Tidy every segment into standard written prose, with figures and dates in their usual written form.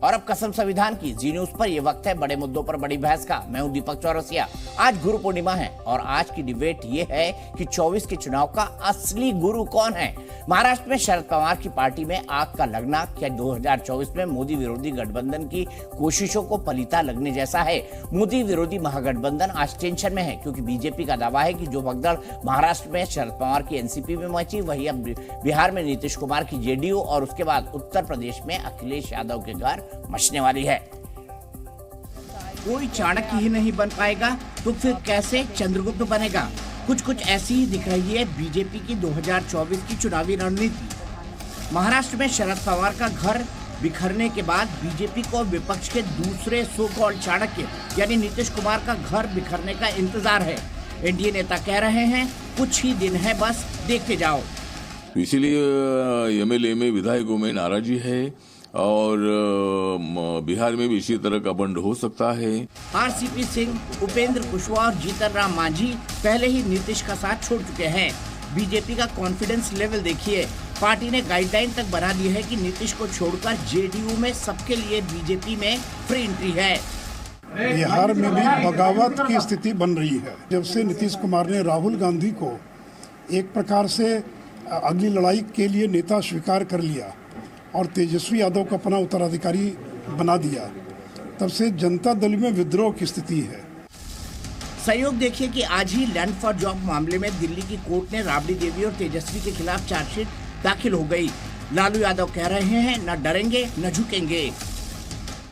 और अब कसम संविधान की जी न्यूज पर यह वक्त है बड़े मुद्दों पर बड़ी बहस का। मैं हूं दीपक चौरसिया। आज गुरु पूर्णिमा है और आज की डिबेट ये है कि 24 के चुनाव का असली गुरु कौन है। महाराष्ट्र में शरद पवार की पार्टी में आग का लगना क्या 2024 में मोदी विरोधी गठबंधन की कोशिशों को पलीता लगने जैसा है। मोदी विरोधी महागठबंधन आज टेंशन में है क्योंकि बीजेपी का दावा है कि जो भगदड़ महाराष्ट्र में शरद पवार की एनसीपी में मची वही अब बिहार में नीतीश कुमार की जेडीयू और उसके बाद उत्तर प्रदेश में अखिलेश यादव के घर मचने वाली है। कोई चाणक्य ही नहीं बन पाएगा तो फिर कैसे चंद्रगुप्त बनेगा। कुछ ऐसी ही दिख रही है बीजेपी की 2024 की चुनावी रणनीति। महाराष्ट्र में शरद पवार का घर बिखरने के बाद बीजेपी को विपक्ष के दूसरे सो कॉल्ड चाणक्य यानी नीतीश कुमार का घर बिखरने का इंतजार है। एनडीए नेता कह रहे हैं कुछ ही दिन है, बस देखते जाओ। इसीलिए एमएलए में विधायकों में नाराजगी है और बिहार में भी इसी तरह का बंड हो सकता है। आरसीपी सिंह, उपेंद्र कुशवाहा और जीतन राम मांझी पहले ही नीतीश का साथ छोड़ चुके हैं। बीजेपी का कॉन्फिडेंस लेवल देखिए। पार्टी ने गाइडलाइन तक बना दी है कि नीतीश को छोड़कर जेडीयू में सबके लिए बीजेपी में फ्री एंट्री है। बिहार में भी बगावत की स्थिति बन रही है। जब से नीतीश कुमार ने राहुल गांधी को एक प्रकार से अगली लड़ाई के लिए नेता स्वीकार कर लिया और तेजस्वी यादव को अपना उत्तराधिकारी बना दिया, तब से जनता दल में विद्रोह की स्थिति है। सहयोग देखिए कि आज ही लैंड फॉर जॉब मामले में दिल्ली की कोर्ट ने राबड़ी देवी और तेजस्वी के खिलाफ चार्जशीट दाखिल हो गई। लालू यादव कह रहे हैं न डरेंगे न झुकेंगे।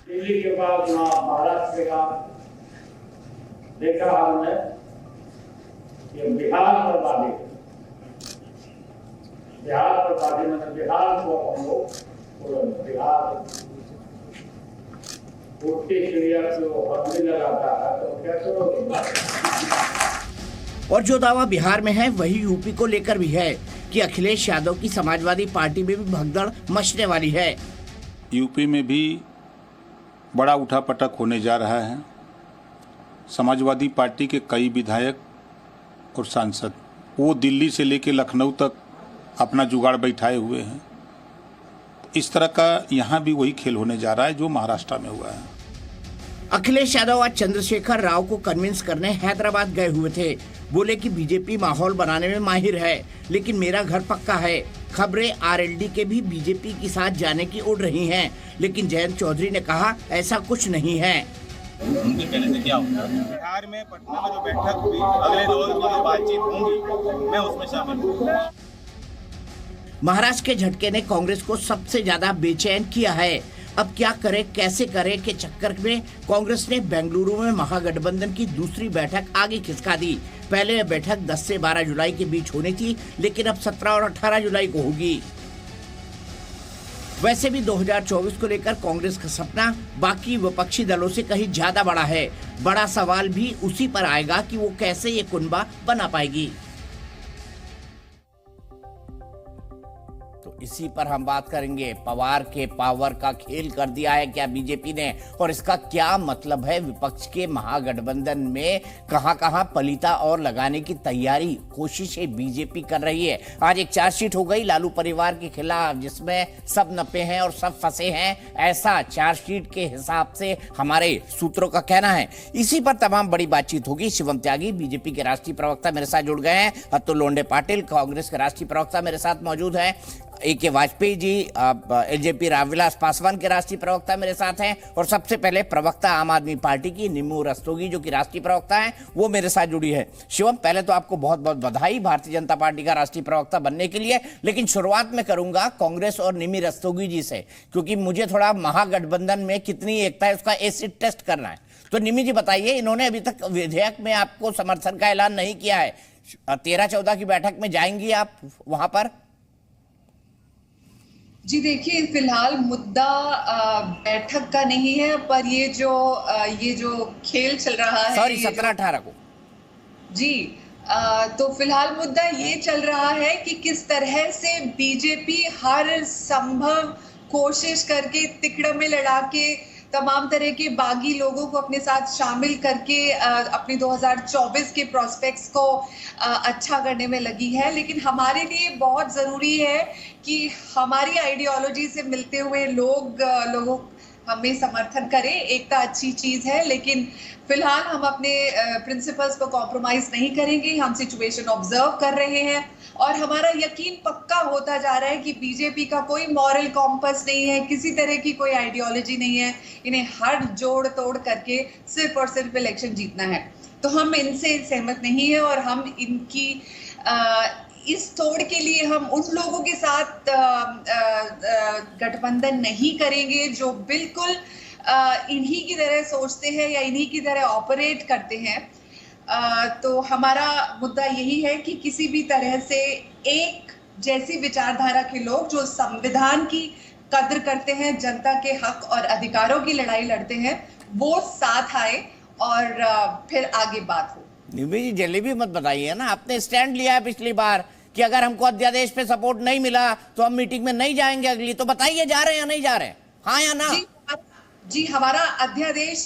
दिल्ली के बाद महाराष्ट्र का देखा हमने कि बिहार पर बाधित मतलब बिहार को हम लोग बिहार उठती चिड़िया को हथली लगाता है तो कैसे होगा। और जो दावा बिहार में है वही यूपी को लेकर भी है कि अखिलेश यादव की समाजवादी पार्टी में भी भगदड़ मचने वाली है। यूपी में भी बड़ा उठापटक होने जा रहा है। समाजवादी पार्टी के कई विधायक और सांसद वो दिल्ली से लेकर लखनऊ तक अपना जुगाड़ बैठाए हुए हैं। इस तरह का यहाँ भी वही खेल होने जा रहा है जो महाराष्ट्र में हुआ है। अखिलेश यादव आज चंद्रशेखर राव को कन्विंस करने हैदराबाद गए हुए थे। बोले कि बीजेपी माहौल बनाने में माहिर है लेकिन मेरा घर पक्का है। खबरें आरएलडी के भी बीजेपी के साथ जाने की उड़ रही हैं, लेकिन जयंत चौधरी ने कहा ऐसा कुछ नहीं है। उनके कहने से क्या होगा? बिहार में पटना में जो बैठक हुई, अगले दौर की जो बातचीत होंगी मैं उसमें शामिल हूँ। महाराष्ट्र के झटके ने कांग्रेस को सबसे ज्यादा बेचैन किया है। अब क्या करे कैसे करे के चक्कर में कांग्रेस ने बेंगलुरु में महागठबंधन की दूसरी बैठक आगे खिसका दी। पहले यह बैठक 10 से 12 जुलाई के बीच होनी थी, लेकिन अब 17 और 18 जुलाई को होगी। वैसे भी 2024 को लेकर कांग्रेस का सपना बाकी विपक्षी दलों से कहीं ज्यादा बड़ा है। बड़ा सवाल भी उसी पर आएगा कि वो कैसे ये कुनबा बना पाएगी। तो इसी पर हम बात करेंगे। पवार के पावर का खेल कर दिया है क्या बीजेपी ने, और इसका क्या मतलब है विपक्ष के महागठबंधन में कहां पलीता और लगाने की तैयारी कोशिशें बीजेपी कर रही है। आज एक चार्जशीट हो गई लालू परिवार के खिलाफ जिसमें सब नपे हैं और सब फंसे हैं, ऐसा चार्जशीट के हिसाब से हमारे सूत्रों का कहना है। इसी पर तमाम बड़ी बातचीत होगी। शिवम त्यागी बीजेपी के राष्ट्रीय प्रवक्ता मेरे साथ जुड़ गए हैं। अतुल लोंडे पाटिल कांग्रेस के राष्ट्रीय प्रवक्ता मेरे साथ मौजूद है। ए.के. वाजपेयी जी एलजेपी रामविलास पासवान के राष्ट्रीय प्रवक्ता मेरे साथ हैं, और सबसे पहले प्रवक्ता आम आदमी पार्टी की निम्मू रस्तोगी जो कि राष्ट्रीय प्रवक्ता हैं वो मेरे साथ जुड़ी है। शिवम, पहले तो आपको बहुत बहुत बधाई भारतीय जनता पार्टी का राष्ट्रीय प्रवक्ता बनने के लिए, लेकिन शुरुआत में करूंगा कांग्रेस और निम्मी रस्तोगी जी से, क्योंकि मुझे थोड़ा महागठबंधन में कितनी एकता है उसका एसिड टेस्ट करना है। तो निम्मी जी बताइए, इन्होंने अभी तक विधेयक में आपको समर्थन का ऐलान नहीं किया है। 13-14 की बैठक में जाएंगी आप वहां पर? जी देखिए, फिलहाल मुद्दा बैठक का नहीं है, पर ये जो खेल चल रहा है, सॉरी 17-18 को जी, तो फिलहाल मुद्दा ये चल रहा है कि किस तरह से बीजेपी हर संभव कोशिश करके तिकड़म में लड़ा के तमाम तरह के बागी लोगों को अपने साथ शामिल करके अपने 2024 के प्रोस्पेक्ट्स को अच्छा करने में लगी है। लेकिन हमारे लिए बहुत ज़रूरी है कि हमारी आइडियोलॉजी से मिलते हुए लोगों हमें समर्थन करें, एकता अच्छी चीज है, लेकिन फिलहाल हम अपने प्रिंसिपल्स पर कॉम्प्रोमाइज नहीं करेंगे। हम सिचुएशन ऑब्जर्व कर रहे हैं और हमारा यकीन पक्का होता जा रहा है कि बीजेपी का कोई मॉरल कॉम्पस नहीं है, किसी तरह की कोई आइडियोलॉजी नहीं है, इन्हें हर जोड़ तोड़ करके सिर्फ और सिर्फ इलेक्शन जीतना है। तो हम इनसे सहमत नहीं है और हम इनकी इस तोड़ के लिए हम उन लोगों के साथ गठबंधन नहीं करेंगे जो बिल्कुल इन्हीं की तरह सोचते हैं या इन्हीं की तरह ऑपरेट करते हैं। तो हमारा मुद्दा यही है कि किसी भी तरह से एक जैसी विचारधारा के लोग जो संविधान की कद्र करते हैं, जनता के हक और अधिकारों की लड़ाई लड़ते हैं, वो साथ आए और फिर आगे बात हो। निमी जी, जलेबी मत बताइए ना, आपने स्टैंड लिया है पिछली बार कि अगर हमको अध्यादेश पे सपोर्ट नहीं मिला तो हम मीटिंग में नहीं जाएंगे अगली। तो बताइए जा रहे हैं या नहीं जा रहे हैं, हाँ या ना? जी, हमारा अध्यादेश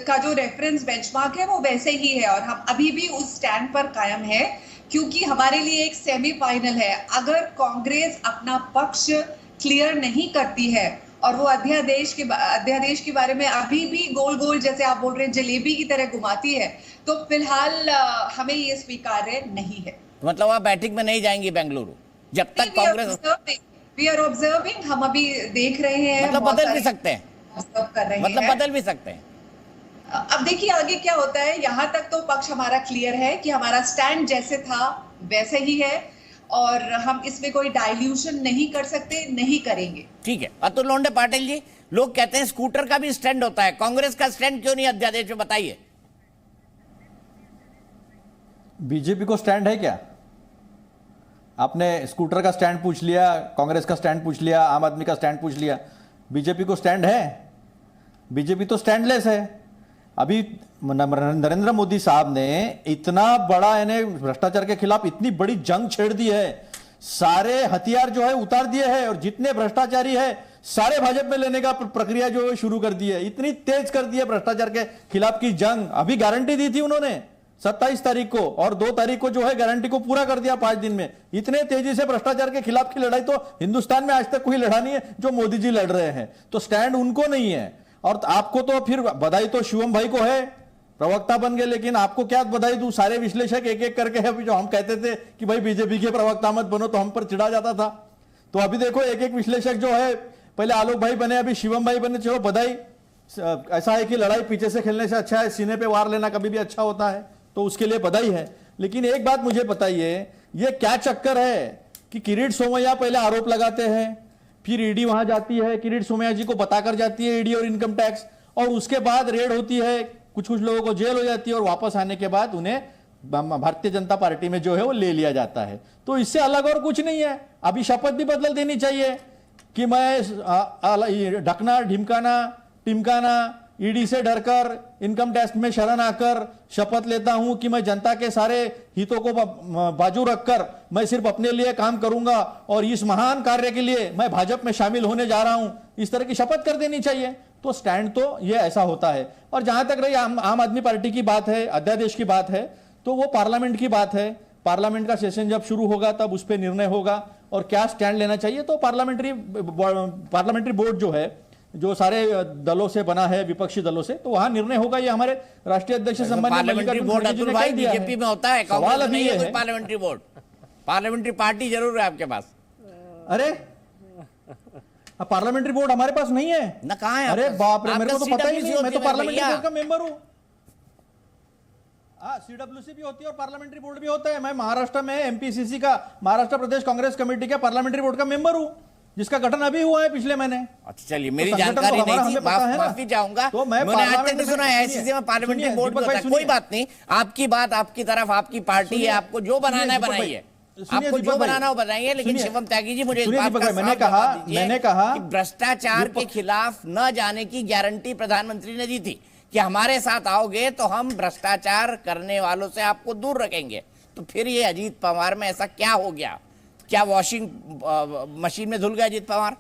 का जो रेफरेंस बेंचमार्क है वो वैसे ही है और हम अभी भी उस स्टैंड पर कायम है, क्योंकि हमारे लिए एक सेमीफाइनल है। अगर कांग्रेस अपना पक्ष क्लियर नहीं करती है और वो अध्यादेश के बारे में अभी भी गोल गोल, जैसे आप बोल रहे हैं, जलेबी की तरह घुमाती है, तो फिलहाल हमें ये स्वीकार्य नहीं है। मतलब आप बैठक में नहीं जाएंगी बेंगलुरु जब तक कांग्रेस? वी आर ऑब्जर्विंग, हम अभी देख रहे हैं। मतलब बदल भी सकते हैं, कर रहे मतलब हैं। बदल भी सकते हैं। अब देखिए आगे क्या होता है। यहाँ तक तो पक्ष हमारा क्लियर है कि हमारा स्टैंड जैसे था वैसे ही है और हम इसमें कोई डाइल्यूशन नहीं कर सकते, नहीं करेंगे। ठीक है। अतुल लोंढे पाटिल जी, लोग कहते हैं स्कूटर का भी स्टैंड होता है, कांग्रेस का स्टैंड क्यों नहीं अध्यादेश में, बताइए। बीजेपी को स्टैंड है क्या? आपने स्कूटर का स्टैंड पूछ लिया, कांग्रेस का स्टैंड पूछ लिया, आम आदमी का स्टैंड पूछ लिया, बीजेपी को स्टैंड है? बीजेपी तो स्टैंडलेस है। अभी नरेंद्र मोदी साहब ने इतना बड़ा, यानी भ्रष्टाचार के खिलाफ इतनी बड़ी जंग छेड़ दी है, सारे हथियार जो है उतार दिए हैं और जितने भ्रष्टाचारी है सारे भाजपा में लेने का प्रक्रिया जो है शुरू कर दी है। इतनी तेज कर दी है भ्रष्टाचार के खिलाफ की जंग। अभी गारंटी दी थी उन्होंने 27 तारीख को और 2 तारीख को जो है गारंटी को पूरा कर दिया 5 दिन में। इतने तेजी से भ्रष्टाचार के खिलाफ की लड़ाई तो हिंदुस्तान में आज तक कोई लड़ा नहीं है जो मोदी जी लड़ रहे हैं। तो स्टैंड उनको नहीं है। और आपको तो फिर बधाई तो शिवम भाई को है, प्रवक्ता बन गए, लेकिन आपको क्या बधाई दूं? सारे विश्लेषक एक एक करके, अभी जो हम कहते थे कि भाई बीजेपी के प्रवक्ता मत बनो तो हम पर चिढ़ा जाता था, तो अभी देखो एक एक विश्लेषक जो है, पहले आलोक भाई बने, अभी शिवम भाई बने। चलो बधाई। ऐसा है कि लड़ाई पीछे से खेलने से अच्छा है, सीने पे वार लेना कभी भी अच्छा होता है, तो उसके लिए बधाई है। लेकिन एक बात मुझे बताइए, ये क्या चक्कर है कि किरीट सोमैया पहले आरोप लगाते हैं, फिर ईडी वहां जाती है, किरीट सोमैया जी को बताकर जाती है ईडी और इनकम टैक्स, और उसके बाद रेड होती है, कुछ कुछ लोगों को जेल हो जाती है और वापस आने के बाद उन्हें भारतीय जनता पार्टी में जो है वो ले लिया जाता है। तो इससे अलग और कुछ नहीं है। अभी शपथ भी बदल देनी चाहिए कि मैं ढकना, ढिमकाना, टिमकाना, ईडी से डरकर, इनकम टैक्स में शरण आकर शपथ लेता हूं कि मैं जनता के सारे हितों को बाजू रखकर मैं सिर्फ अपने लिए काम करूंगा और इस महान कार्य के लिए मैं भाजपा में शामिल होने जा रहा हूं, इस तरह की शपथ कर देनी चाहिए। तो स्टैंड तो ये ऐसा होता है। और जहां तक रही आम आदमी पार्टी की बात है, अध्यादेश की बात है, तो वो पार्लियामेंट की बात है। पार्लियामेंट का सेशन जब शुरू होगा तब उस पर निर्णय होगा और क्या स्टैंड लेना चाहिए। तो पार्लियामेंट्री बोर्ड जो है, जो सारे दलों से बना है, विपक्षी दलों से, तो वहां निर्णय होगा। ये हमारे राष्ट्रीय अध्यक्ष पार्लियामेंट्री बोर्ड अतुल भाई बीजेपी में होता है, कांग्रेस नहीं है कोई पार्लियामेंट्री बोर्ड। पार्लियामेंट्री पार्टी जरूर है आपके पास। अरे पार्लियामेंट्री बोर्ड हमारे पास नहीं है ना, कहां है? अरे बाप रे, मेरे को तो पता ही नहीं। मैं तो पार्लियामेंट्री बोर्ड का मेंबर हूं। सीडब्ल्यूसी भी होती है और पार्लियामेंट्री बोर्ड भी होता है। मैं महाराष्ट्र में एमपीसीसी का, महाराष्ट्र प्रदेश कांग्रेस कमेटी का पार्लियामेंट्री बोर्ड का मेंबर हूं, जिसका गठन अभी हुआ है पिछले महीने। अच्छा चलिए, मेरी जानकारी नहीं थी, माफी चाहूंगा, तो मैंने आज तक नहीं सुना है आईसीसी में पार्लियामेंट्री बोर्ड होता है। कोई बात नहीं, आपकी बात आपकी तरफ, आपकी पार्टी है, आपको जो बनाना है बनाइए, आपको जो बनाना हो बनाइए। लेकिन शिवम त्यागी जी, मुझे मैंने कहा कि भ्रष्टाचार के खिलाफ न जाने की गारंटी प्रधानमंत्री ने दी थी कि हमारे साथ आओगे तो हम भ्रष्टाचार करने वालों से आपको दूर रखेंगे। तो फिर ये अजीत पवार में ऐसा क्या हो गया? क्या वॉशिंग मशीन में धुल गया अजीत पवार?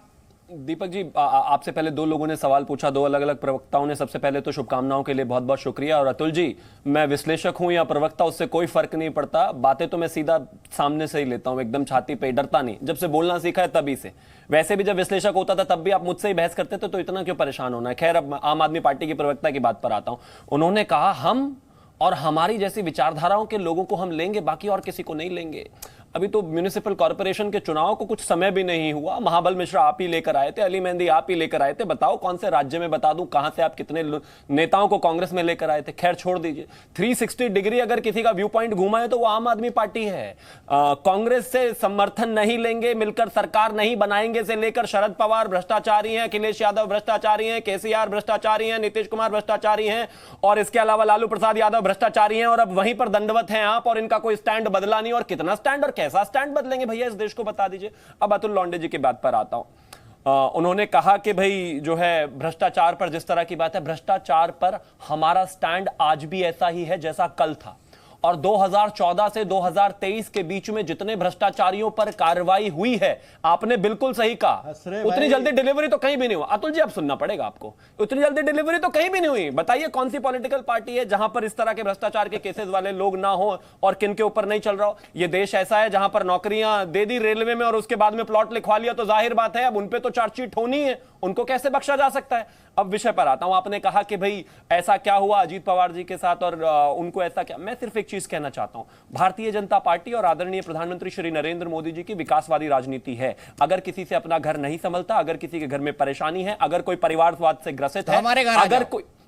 दीपक जी, आपसे पहले दो लोगों ने सवाल पूछा, दो अलग अलग प्रवक्ताओं ने। सबसे पहले तो शुभकामनाओं के लिए बहुत बहुत शुक्रिया। और अतुल जी, मैं विश्लेषक हूं या प्रवक्ता, उससे कोई फर्क नहीं पड़ता, बातें तो मैं सीधा सामने से ही लेता हूं, एकदम छाती पे, डरता नहीं। जब से बोलना सीखा है तभी से। वैसे भी जब विश्लेषक होता था तब भी आप मुझसे ही बहस करते थे, तो इतना क्यों परेशान होना है। खैर, अब आम आदमी पार्टी की प्रवक्ता की बात पर आता हूं। उन्होंने कहा हम और हमारी जैसी विचारधाराओं के लोगों को हम लेंगे, बाकी और किसी को नहीं लेंगे। अभी तो म्यूनिसिपल कॉर्पोरेशन के चुनाव को कुछ समय भी नहीं हुआ, महाबल मिश्रा आप ही लेकर आए थे, अली मेहंदी आप ही लेकर आए थे। बताओ कौन से राज्य में, बता दूं कहां से आप कितने नेताओं को कांग्रेस में लेकर आए थे। खैर छोड़ दीजिए, 360 डिग्री अगर किसी का व्यू पॉइंट घूमा है तो वो आम आदमी पार्टी है। कांग्रेस से समर्थन नहीं लेंगे, मिलकर सरकार नहीं बनाएंगे से लेकर शरद पवार भ्रष्टाचारी हैं, अखिलेश यादव भ्रष्टाचारी हैं, केसीआर भ्रष्टाचारी हैं, नीतीश कुमार भ्रष्टाचारी हैं, और इसके अलावा लालू प्रसाद यादव भ्रष्टाचारी हैं, और अब वहीं पर दंडवत हैं आप, और इनका कोई स्टैंड बदला नहीं। और कितना स्टैंड और कैसा स्टैंड बदलेंगे भैया इस देश को, बता दीजिए। अब अतुल लॉन्डे जी की बात पर आता हूं। उन्होंने कहा कि भाई जो है भ्रष्टाचार पर जिस तरह की बात है, भ्रष्टाचार पर हमारा स्टैंड आज भी ऐसा ही है जैसा कल था। और 2014 से 2023 के बीच में जितने भ्रष्टाचारियों पर कार्रवाई हुई है, आपने बिल्कुल सही कहा, उतनी जल्दी डिलीवरी तो कहीं भी नहीं हुआ। अतुल जी अब सुनना पड़ेगा आपको, उतनी जल्दी डिलीवरी तो कहीं भी नहीं हुई। बताइए कौन सी पॉलिटिकल पार्टी है जहां पर इस तरह के भ्रष्टाचार के केसेस वाले लोग ना हो और किन के ऊपर नहीं चल रहा हो। यह देश ऐसा है जहां पर नौकरियां दे दी रेलवे में और उसके बाद में प्लॉट लिखवा लिया, तो जाहिर बात है अब उनपे तो चार्जशीट होनी है, उनको कैसे बख्शा जा सकता है। अब विषय पर आता हूं। आपने कहा कि भाई ऐसा क्या हुआ अजीत पवार जी के साथ और उनको ऐसा क्या। मैं सिर्फ एक चीज कहना चाहता हूं, भारतीय जनता पार्टी और आदरणीय प्रधानमंत्री श्री नरेंद्र मोदी जी की विकासवादी राजनीति है। अगर किसी से अपना घर नहीं संभलता, अगर किसी के घर में परेशानी है, अगर कोई परिवारवाद से ग्रसित है,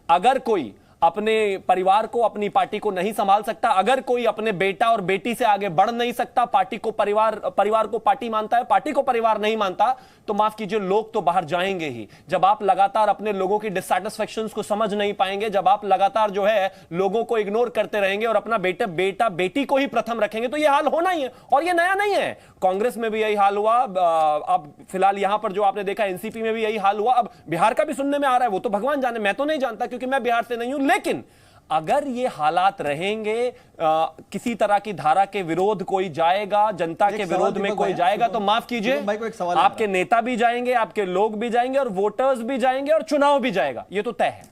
अगर कोई अपने परिवार को, अपनी पार्टी को नहीं संभाल सकता, अगर कोई अपने बेटा और बेटी से आगे बढ़ नहीं सकता, पार्टी को परिवार को पार्टी मानता है, पार्टी को परिवार नहीं मानता, तो माफ कीजिए लोग तो बाहर जाएंगे ही। जब आप लगातार अपने लोगों की डिससैटिस्फैक्शंस को समझ नहीं पाएंगे, जब आप लगातार जो है लोगों को इग्नोर करते रहेंगे और अपना बेटा बेटी को ही प्रथम रखेंगे, तो यह हाल होना ही है। और यह नया नहीं है, कांग्रेस में भी यही हाल हुआ। अब फिलहाल यहां पर जो आपने देखा एनसीपी में भी यही हाल हुआ। अब बिहार का भी सुनने में आ रहा है, वो तो भगवान जाने, मैं तो नहीं जानता क्योंकि मैं बिहार से नहीं हूं। लेकिन अगर ये हालात रहेंगे, किसी तरह की धारा के विरोध कोई जाएगा, जनता के विरोध में कोई जाएगा, तो माफ कीजिए आपके नेता भी जाएंगे, आपके लोग भी जाएंगे, और वोटर्स भी जाएंगे, और चुनाव भी जाएगा। ये तो तय है।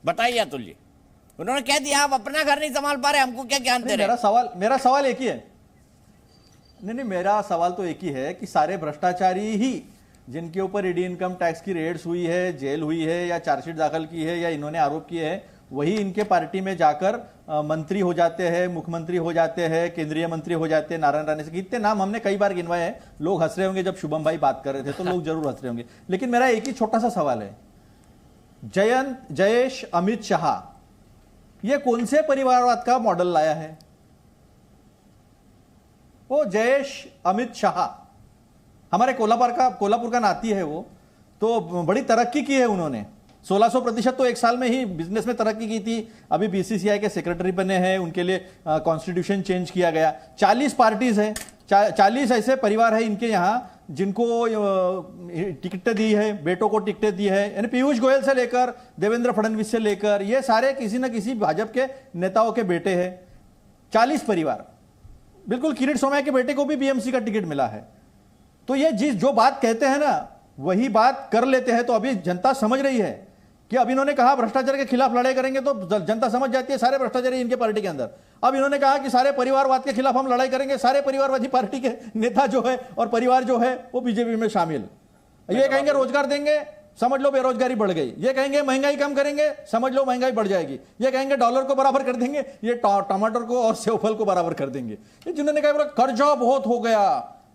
बताइए अतुल जी, उन्होंने कह दिया आप अपना घर नहीं संभाल पा रहे, हमको क्या ज्ञान दे रहे। मेरा सवाल एक ही है। नहीं, मेरा सवाल तो एक ही है कि सारे भ्रष्टाचारी ही जिनके ऊपर ईडी इनकम टैक्स की रेड्स हुई है, जेल हुई है, या चार्जशीट दाखिल की है, या इन्होंने आरोप किए हैं, वही इनके पार्टी में जाकर मंत्री हो जाते हैं, मुख्यमंत्री हो जाते हैं, केंद्रीय मंत्री हो जाते हैं। नारायण राणे से कितने नाम हमने कई बार गिनवाए हैं। लोग हंस रहे होंगे जब शुभम भाई बात कर रहे थे, तो लोग जरूर हंस रहे होंगे। लेकिन मेरा एक ही छोटा सा सवाल है, जयेश अमित शाह ये कौन से परिवारवाद का मॉडल लाया है? वो जयेश अमित शाह हमारे कोल्हापुर का नाती है, वो तो बड़ी तरक्की की है उन्होंने। 1600% तो एक साल में ही बिजनेस में तरक्की की थी। अभी बीसीसीआई के सेक्रेटरी बने हैं, उनके लिए कॉन्स्टिट्यूशन चेंज किया गया। 40 पार्टीज हैं, 40 ऐसे परिवार है इनके यहाँ जिनको टिकटें दी है, बेटों को टिकटें दी है। यानी पीयूष गोयल से लेकर देवेंद्र फडणवीस से लेकर ये सारे किसी न किसी भाजपा के नेताओं के बेटे हैं। 40 परिवार, बिल्कुल किरीट सोमैया के बेटे को भी बीएमसी का टिकट मिला है। तो ये जो बात कहते हैं ना, वही बात कर लेते हैं। तो अभी जनता समझ रही है कि अब इन्होंने कहा भ्रष्टाचार के खिलाफ लड़ाई करेंगे, तो जनता समझ जाती है सारे भ्रष्टाचारी इनके पार्टी के अंदर। अब इन्होंने कहा कि सारे परिवारवाद के खिलाफ हम लड़ाई करेंगे, सारे परिवारवादी पार्टी के नेता जो है और परिवार जो है वो बीजेपी में शामिल। ये कहेंगे रोजगार देंगे, समझ लो बेरोजगारी बढ़ गई। ये कहेंगे महंगाई कम करेंगे, समझ लो महंगाई बढ़ जाएगी। ये कहेंगे डॉलर को बराबर कर देंगे, ये टमाटर को और सेवफल को बराबर कर देंगे। ये जिन्होंने कहा कर्जा बहुत हो गया,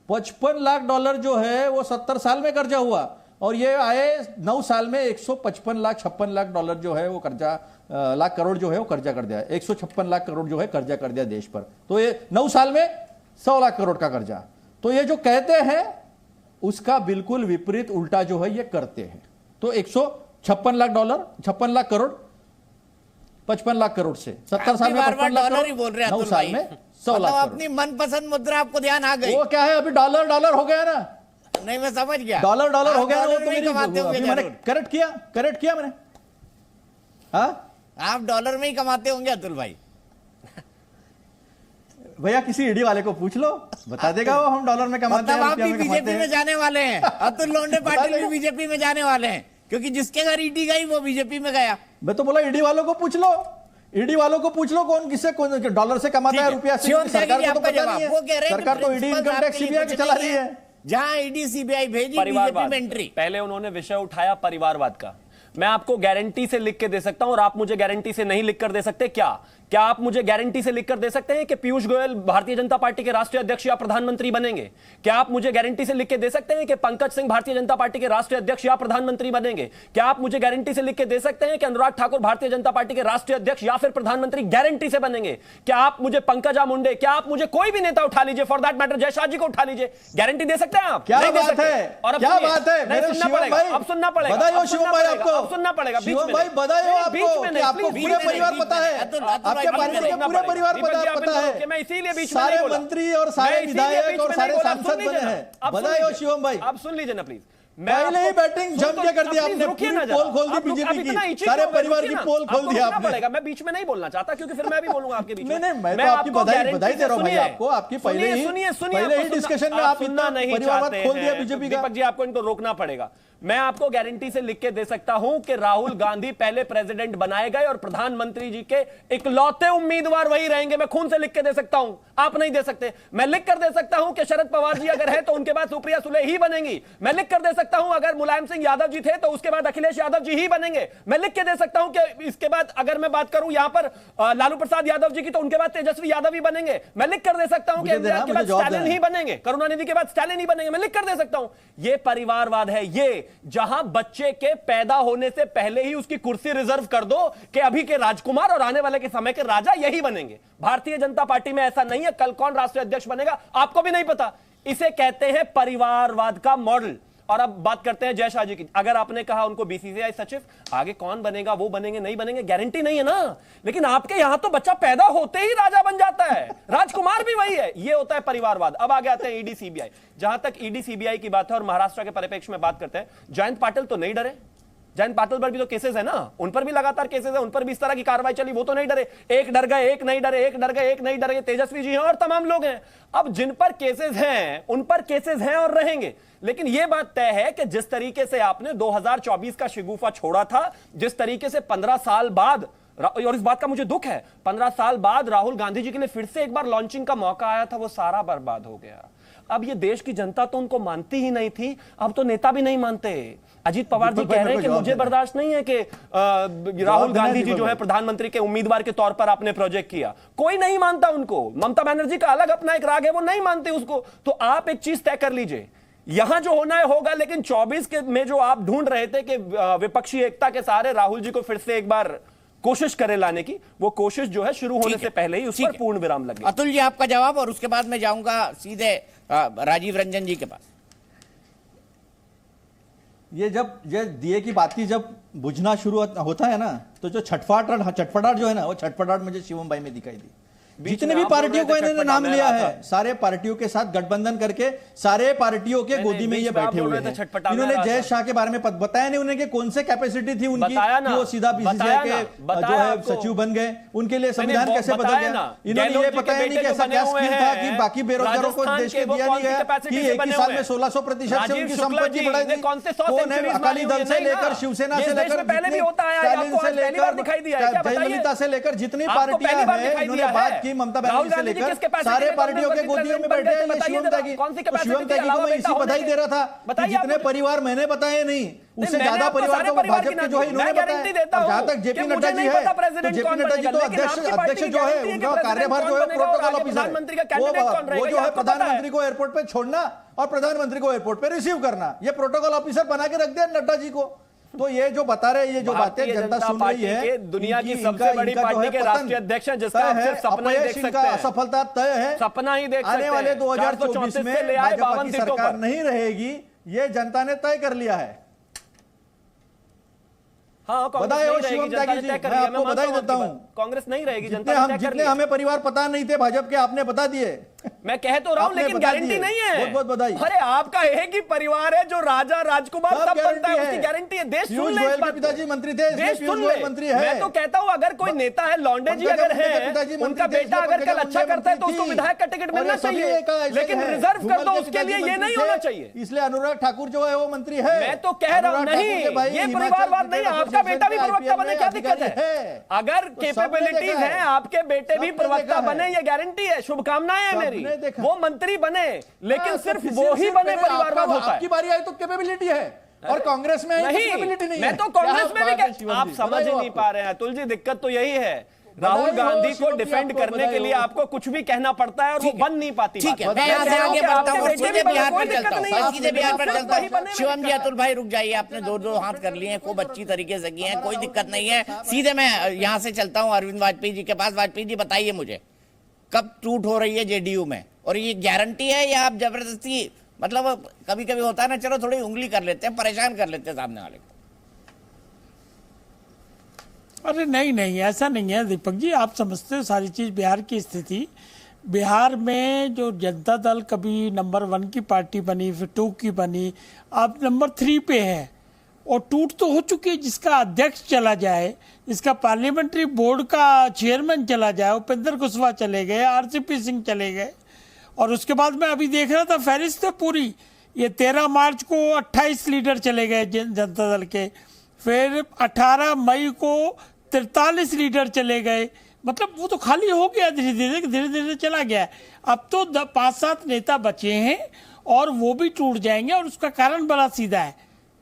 $55 लाख जो है वो 70 साल में कर्जा हुआ, और ये आए 9 साल में 155 लाख $56 जो है वो कर्जा, लाख करोड़ जो है वो कर्जा कर दिया। 156 लाख करोड़ जो है कर्जा कर दिया देश पर। तो ये 9 साल में 100 लाख करोड़ का कर्जा। तो ये जो कहते हैं उसका बिल्कुल विपरीत उल्टा जो है ये करते हैं। तो $156 लाख, 56 लाख करोड़, 55 लाख करोड़ से 70 साल में 55 लाख करोड़, 9 साल में 100 लाख करोड़। अपनी मनपसंद मुद्रा आपको ध्यान आ गई। वो क्या है, अभी डॉलर हो गया ना। नहीं, मैं समझ गया, डॉलर हो गया। वो तो मैंने करेक्ट किया मैंने। हाँ, आप डॉलर में ही कमाते होंगे अतुल भाई। भैया किसी ईडी वाले को पूछ लो, बता देगा वो हम डॉलर में कमाते हैं, मतलब आप रुपया भी में बीजेपी कमाते में हैं। जाने वाले हैं, अतुल लोंडे पाटिल भी बीजेपी में जाने वाले हैं, क्योंकि जिसके घर ईडी गई वो बीजेपी में गया। मैं तो बोला ईडी वालों को पूछ लो, ईडी वालों को पूछ लो कौन किससे कौन डॉलर से कमाता है, रुपया से। शिवम सरकार त्यागी को तो आपका पता जवाब, नहीं वो कह रहे है, हैं सरकार तो ईडी इनकम टैक्स सीबीआई की चला रही है। जहां ईडी सीबीआई भेजी, बीजेपी परिवारवाद, में एंट्री। पहले उन्होंने विषय उठाया परिवारवाद का। मैं आपको गारंटी से लिख के दे सकता हूं और आप मुझे गारंटी से नहीं लिख कर दे सकते। क्या आप मुझे गारंटी से लिख कर दे सकते हैं कि पीयूष गोयल भारतीय जनता पार्टी के राष्ट्रीय अध्यक्ष या प्रधानमंत्री बनेंगे? क्या आप मुझे गारंटी से लिख के दे सकते हैं कि पंकज सिंह भारतीय जनता पार्टी के राष्ट्रीय अध्यक्ष या प्रधानमंत्री बनेंगे? क्या आप मुझे गारंटी से लिख के दे सकते हैं कि अनुराग ठाकुर भारतीय जनता पार्टी के राष्ट्रीय अध्यक्ष या फिर प्रधानमंत्री गारंटी से बनेंगे? क्या आप मुझे पंकजा मुंडे, क्या आप मुझे कोई भी नेता उठा लीजिए, for that matter Jay Shah ji को उठा लीजिए, गारंटी दे सकते हैं आप? क्या नहीं दे बात सकते। है, और अब क्या सुनिए, बात है नहीं, मेरे सुनना शिवम पड़ेगा, भाई, अब सुनना पड़ेगा, बधाई हो अब शिवम सुनना भाई पड़ेगा, आपको, अब सुनना पड़ेगा, बीच शिवम में भाई नहीं। बधाई हो नहीं, बीच आपको में कि नहीं, आपको प्लीज, पूरे बीच में परिवार नहीं, पता है, अतुल आपके भाई, पार्टी के देखना पूरे परिवार दीपक जी, आप पता इनको है, रोकिए, मैं इसीलिए बीच में सारे नहीं बोला। मंत्री और मैं सारे इसीलिए विधायक बीच और में सारे नहीं बोला। सांसद सुन लीजिए बने ना, हैं। अब सुन बधाई हो लीजिए। शिवम भाई। आप सुन लीजिए ना प्लीज। पहले ही बैटिंग जम के कर दिया आपने, रुकिए पूरी ना जरा। पोल खोल दी आप लोग बीजेपी अब इतना की, इच्छित सारे हो गए, परिवार रुकिए की ना। पोल खोल आपको दी रुकना आपने। पड़ेगा, मैं बीच में नहीं बोलना चाहता क्योंकि फिर मैं भी बोलूंगा आपके बीच में। नहीं, मैं तो आपकी बधाई गारंटी दे रहा हूं से भाई सुनिए। आपको, आपकी पहले ही सुनिए, डिस्कशन में आप आप सुनना इतना नहीं परिवारवाद चाहते खोल दिया हैं। बीजेपी का। दीपक जी आपको इनको रोकना पड़ेगा। मैं आपको गारंटी से लिख के दे सकता हूं कि राहुल गांधी पहले प्रेसिडेंट बनाए गए और प्रधानमंत्री जी के इकलौते उम्मीदवार वही रहेंगे। मैं खून से लिख के दे सकता हूं, आप नहीं दे सकते। मैं लिख कर दे सकता हूं कि शरद पवार जी अगर है तो उनके बाद सुप्रिया सुले ही बनेंगी। मैं लिख कर दे सकता हूं अगर मुलायम सिंह यादव जी थे तो उसके बाद अखिलेश यादव जी ही बनेंगे। मैं लिख के दे सकता हूं कि इसके बाद अगर मैं बात करूं यहां पर लालू प्रसाद यादव जी की तो उनके बाद तेजस्वी यादव ही बनेंगे। मैं लिख कर दे सकता हूं कि एमजीआर के बाद स्टालिन ही बनेंगे, करुणानिधि के बाद स्टालिन ही बनेंगे। मैं लिख कर दे सकता हूं। यह परिवारवाद है, ये जहां बच्चे के पैदा होने से पहले ही उसकी कुर्सी रिजर्व कर दो कि अभी के राजकुमार और आने वाले के समय के राजा यही बनेंगे। भारतीय जनता पार्टी में ऐसा नहीं है। कल कौन राष्ट्रीय अध्यक्ष बनेगा आपको भी नहीं पता। इसे कहते हैं परिवारवाद का मॉडल। और अब बात करते हैं जय शाह जी की। अगर आपने कहा उनको बीसीसीआई सचिव, आगे कौन बनेगा, वो बनेंगे नहीं बनेंगे, गारंटी नहीं है ना। लेकिन आपके यहां तो बच्चा पैदा होते ही राजा बन जाता है, राजकुमार भी वही है। ये होता है परिवारवाद। अब आगे आते हैं ईडी सीबीआई। जहां तक ईडी सीबीआई की बात है और महाराष्ट्र के परिप्रेक्ष्य में बात करते हैं, जयंत पाटिल तो नहीं डरे। जयंत पाटिल पर भी तो केसेस है ना, उन पर भी लगातार केसेस है, उन पर भी इस तरह की कार्रवाई चली, वो तो नहीं डरे। एक डर गए, एक नहीं डरे, एक डर गए, एक नहीं डरे। तेजस्वी जी हैं और तमाम लोग हैं। अब जिन पर केसेस हैं उन पर केसेस हैं और रहेंगे। लेकिन यह बात तय है कि जिस तरीके से आपने 2024 का शिगुफा छोड़ा था, जिस तरीके से 15 साल बाद, और इस बात का मुझे दुख है, 15 साल बाद राहुल गांधी जी के लिए फिर से एक बार लॉन्चिंग का मौका आया था, वो सारा बर्बाद हो गया। अब ये देश की जनता तो उनको मानती ही नहीं थी, अब तो नेता भी नहीं मानते। अजीत पवार जी कह रहे हैं कि मुझे बर्दाश्त नहीं है कि राहुल गांधी जी जो है प्रधानमंत्री के उम्मीदवार के तौर पर आपने प्रोजेक्ट किया। कोई नहीं मानता उनको। ममता बनर्जी का अलग अपना एक राग है, वो नहीं मानते उसको। तो आप एक चीज तय कर लीजिए, यहां जो होना है होगा। लेकिन 24 के में जो आप ढूंढ रहे थे कि विपक्षी एकता के सहारे राहुल जी को फिर से एक बार कोशिश करें लाने की, वो कोशिश जो है शुरू होने से पहले ही उस पर पूर्ण विराम लगे। अतुल जी आपका जवाब, और उसके बाद मैं जाऊंगा सीधे राजीव रंजन जी के पास। ये जब ये दिए की बाती जब बुझना शुरू होता है ना, तो जो छटपटाहट जो है ना, वो छटपटाहट मुझे शिवम भाई में दिखाई दी। जितने भी पार्टियों को इन्होंने नाम लिया है, सारे पार्टियों के साथ गठबंधन करके सारे पार्टियों के गोदी में ये बैठे हुए हैं। इन्होंने जय शाह के बारे में बताया नहीं उन्हें कि कौन से कैपेसिटी थी उनकी कि वो सीधा बीसीसीआई के जो है सचिव बन गए। उनके लिए संविधान कैसे बदल गया, इन्होंने ये बताया नहीं कि ऐसा क्या स्कीम था कि बाकी बेरोजगारों को देश के दिया नहीं गया कि एक ही साल में 1600% से उनकी संपत्ति बढ़ाई थी। कौन है अकाली दल से लेकर शिवसेना से लेकर स्टालिन से लेकर जयललिता से लेकर जितनी पार्टियां हैं, इन्होंने बात की ममता बनर्जी से लेकर सारे पार्टियों के गोदियों में बैठे हैं। शिवम त्यागी को मैं इसी बधाई दे रहा था कि जितने परिवार मैंने बताए नहीं, उससे ज्यादा परिवार तो भाजपा के जो है इन्होंने बताया। और जहां तक जेपी नड्डा जी है, तो जेपी नड्डा जी तो अध्यक्ष जो है, उनका कार्यभार जो है प्रोटोकॉल ऑफिसर, वो जो है प्रधानमंत्री को एयरपोर्ट पे छोड़ना और प्रधानमंत्री को एयरपोर्ट पे रिसीव करना, ये प्रोटोकॉल ऑफिसर बना के रख दिया नड्डा जी को। तो ये जो बता रहे हैं, ये जो बातें जनता सुन रही है, दुनिया की सबसे बड़ी पार्टी के राष्ट्रीय अध्यक्ष हैं, जिसका आप सिर्फ सपना ही देख सकते हैं। असफलता तय है, सपना ही देख सकते हैं। आने वाले 2024 में भाजपा की सरकार नहीं रहेगी, ये जनता ने तय कर लिया है। हाँ, बधाई हो शिवम त्यागी जी, मैं आपको बधाई देता हूं। कांग्रेस नहीं रहेगी, जनता ने तय कर लिया। जितने हमें परिवार पता नहीं थे भाजपा के, आपने बता दिए। मैं कह तो रहा हूं, लेकिन गारंटी नहीं है। बहुत बहुत बधाई। अरे आपका एक ही परिवार है जो राजा राजकुमार सब बनता है, उसकी गारंटी है। देश सुन ले, पिताजी मंत्री थे, देश सुन ले। मंत्री है। मैं तो कहता हूं अगर कोई नेता है, लौंडे जी अगर है, उनका बेटा अगर कल अच्छा करता है तो उसको विधायक का टिकट मिलना चाहिए, लेकिन रिजर्व कर दो उसके लिए, ये नहीं होना चाहिए। इसलिए अनुराग ठाकुर जो है वो मंत्री है। मैं तो कह रहा हूं नहीं, ये परिवारवाद नहीं, आपका बेटा भी प्रवक्ता बने, क्या दिक्कत है? अगर कैपेबिलिटीज है आपके बेटे भी प्रवक्ता बने, ये गारंटी है, शुभकामनाएं है मेरी, वो मंत्री बने, लेकिन सिर्फ वो ही बने परिवारवाद होता है। आपकी बारी आई तो कैपेबिलिटी है, और कांग्रेस में नहीं, मैं तो कांग्रेस में भी, आप समझ ही नहीं पा रहे हैं अतुल जी, दिक्कत तो यही है। राहुल गांधी को डिफेंड करने के लिए आपको कुछ भी कहना पड़ता है और वो बन नहीं पाती। ठीक है, मैं यहाँ से आगे बढ़ता हूँ, सीधे बिहार पर चलता हूँ, सीधे बिहार पर चलता हूँ। शिवम जी, अतुल भाई रुक जाइए, आपने दो हाथ कर लिए हैं, खूब अच्छी तरीके से किए हैं, कोई दिक्कत नहीं है। सीधे मैं यहाँ से चलता हूँ अरविंद वाजपेयी जी के पास। वाजपेयी जी बताइए मुझे, कब टूट हो रही है जेडीयू में, और ये गारंटी है या आप जबरदस्ती, मतलब कभी कभी होता है ना, चलो थोड़ी उंगली कर लेते हैं, परेशान कर लेते हैं सामने वाले को। अरे नहीं, ऐसा नहीं है दीपक जी, आप समझते हो सारी चीज। बिहार की स्थिति, बिहार में जो जनता दल कभी नंबर 1 की पार्टी बनी, फिर 2 की बनी, अब नंबर 3 पे है, और टूट तो हो चुकी है। जिसका अध्यक्ष चला जाए, जिसका पार्लियामेंट्री बोर्ड का चेयरमैन चला जाए, उपेंद्र कुशवाहा चले गए, आरसीपी सिंह चले गए, और उसके बाद मैं अभी देख रहा था फहरिस्त पूरी, ये 13 मार्च को 28 लीडर चले गए जनता दल के, फिर 18 मई को 43 लीडर चले गए, मतलब वो तो खाली हो गया, धीरे धीरे चला गया। अब तो 5-7 नेता बचे हैं और वो भी टूट जाएंगे, और उसका कारण बड़ा सीधा है,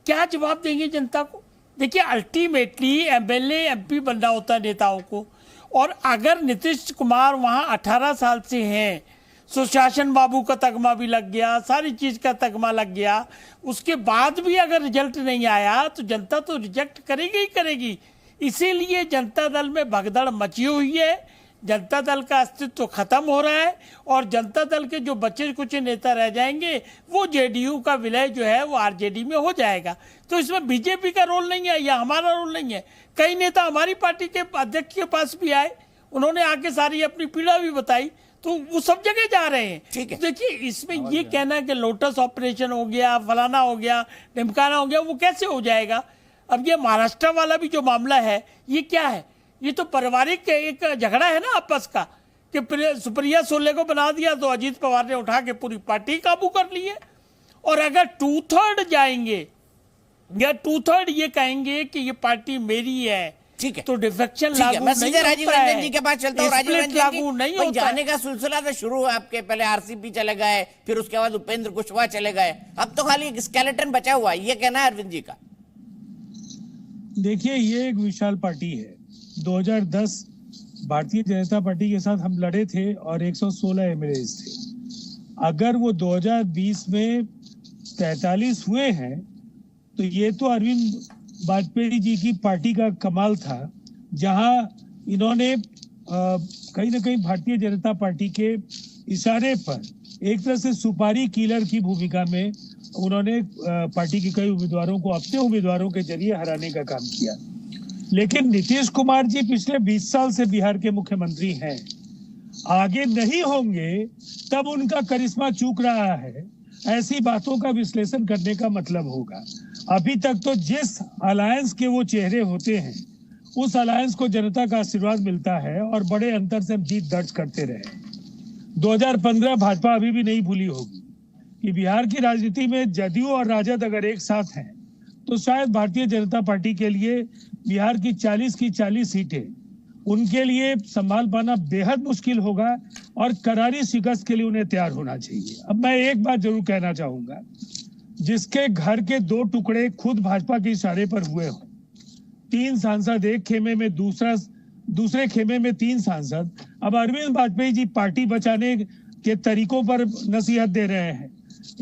क्या जवाब देंगे जनता को? देखिए, अल्टीमेटली एमएलए एमपी बनना होता है नेताओं को, और अगर नीतीश कुमार वहाँ 18 साल से हैं, सुशासन बाबू का तगमा भी लग गया, सारी चीज का तगमा लग गया, उसके बाद भी अगर रिजल्ट नहीं आया तो जनता तो रिजेक्ट करेगी ही करेगी। इसीलिए जनता दल में भगदड़ मची हुई है, जनता दल का अस्तित्व खत्म हो रहा है, और जनता दल के जो बचे कुछ नेता रह जाएंगे, वो जेडीयू का विलय जो है वो आरजेडी में हो जाएगा। तो इसमें बीजेपी का रोल नहीं है या हमारा रोल नहीं है। कई नेता हमारी पार्टी के अध्यक्ष के पास भी आए, उन्होंने आके सारी अपनी पीड़ा भी बताई, तो वो सब जगह जा रहे हैं। ठीक है, देखिए, इसमें ये कहना कि लोटस ऑपरेशन हो गया, फलाना हो गया, ढिमकाना हो गया, वो कैसे हो जाएगा? अब ये महाराष्ट्र वाला भी जो मामला है, ये क्या है? ये तो पारिवारिक एक झगड़ा है ना आपस का, कि सुप्रिया सोले को बना दिया तो अजीत पवार ने उठा के पूरी पार्टी काबू कर ली है। और अगर 2/3 जाएंगे या 2/3 ये कहेंगे कि ये पार्टी मेरी है, ठीक है, तो डिफेक्शन लागू नहीं मैं सीधे राजीव रंजन जी के पास चलता हूँ। राजीव स्प्लिट रंजन लागू जी, नहीं भाई होता जाने का सिलसिला तो शुरू हुआ, आपके पहले आरसीपी चले गए, फिर उसके बाद उपेंद्र कुशवाहा चले गए, अब तो खाली स्केलेटन बचा हुआ है, ये कहना है अरविंद जी का। देखिए, ये एक विशाल पार्टी है। 2010 भारतीय जनता पार्टी के साथ हम लड़े थे और 116 एमएलए थे। अगर वो 2020 में 43 हुए हैं, तो ये तो अरविंद वाजपेयी जी की पार्टी का कमाल था, जहां इन्होंने कहीं ना कहीं भारतीय जनता पार्टी के इशारे पर एक तरह से सुपारी किलर की भूमिका में उन्होंने पार्टी के कई उम्मीदवारों को अपने उम्मीदवारों के जरिए हराने का काम किया। लेकिन नीतीश कुमार जी पिछले 20 साल से बिहार के मुख्यमंत्री हैं, आगे नहीं होंगे तब उनका करिश्मा चूक रहा है, ऐसी बातों का विश्लेषण करने का मतलब होगा। अभी तक तो जिस अलायंस के वो चेहरे होते हैं, उस अलायंस को जनता का आशीर्वाद मिलता है और बड़े अंतर से हम जीत दर्ज करते रहे। 2015 भाजपा अभी भी नहीं भूली होगी कि बिहार की राजनीति में जदयू और राजद अगर एक साथ हैं, तो शायद भारतीय जनता पार्टी के लिए बिहार की 40 की 40 सीटें उनके लिए संभाल पाना बेहद मुश्किल होगा, और करारी शिकस्त के लिए उन्हें तैयार होना चाहिए। अब मैं एक बात जरूर कहना चाहूंगा, जिसके घर के 2 टुकड़े खुद भाजपा के इशारे पर हुए हो, 3 सांसद एक खेमे में, दूसरे खेमे में 3 सांसद, अब अरविंद वाजपेयी जी पार्टी बचाने के तरीकों पर नसीहत दे रहे हैं।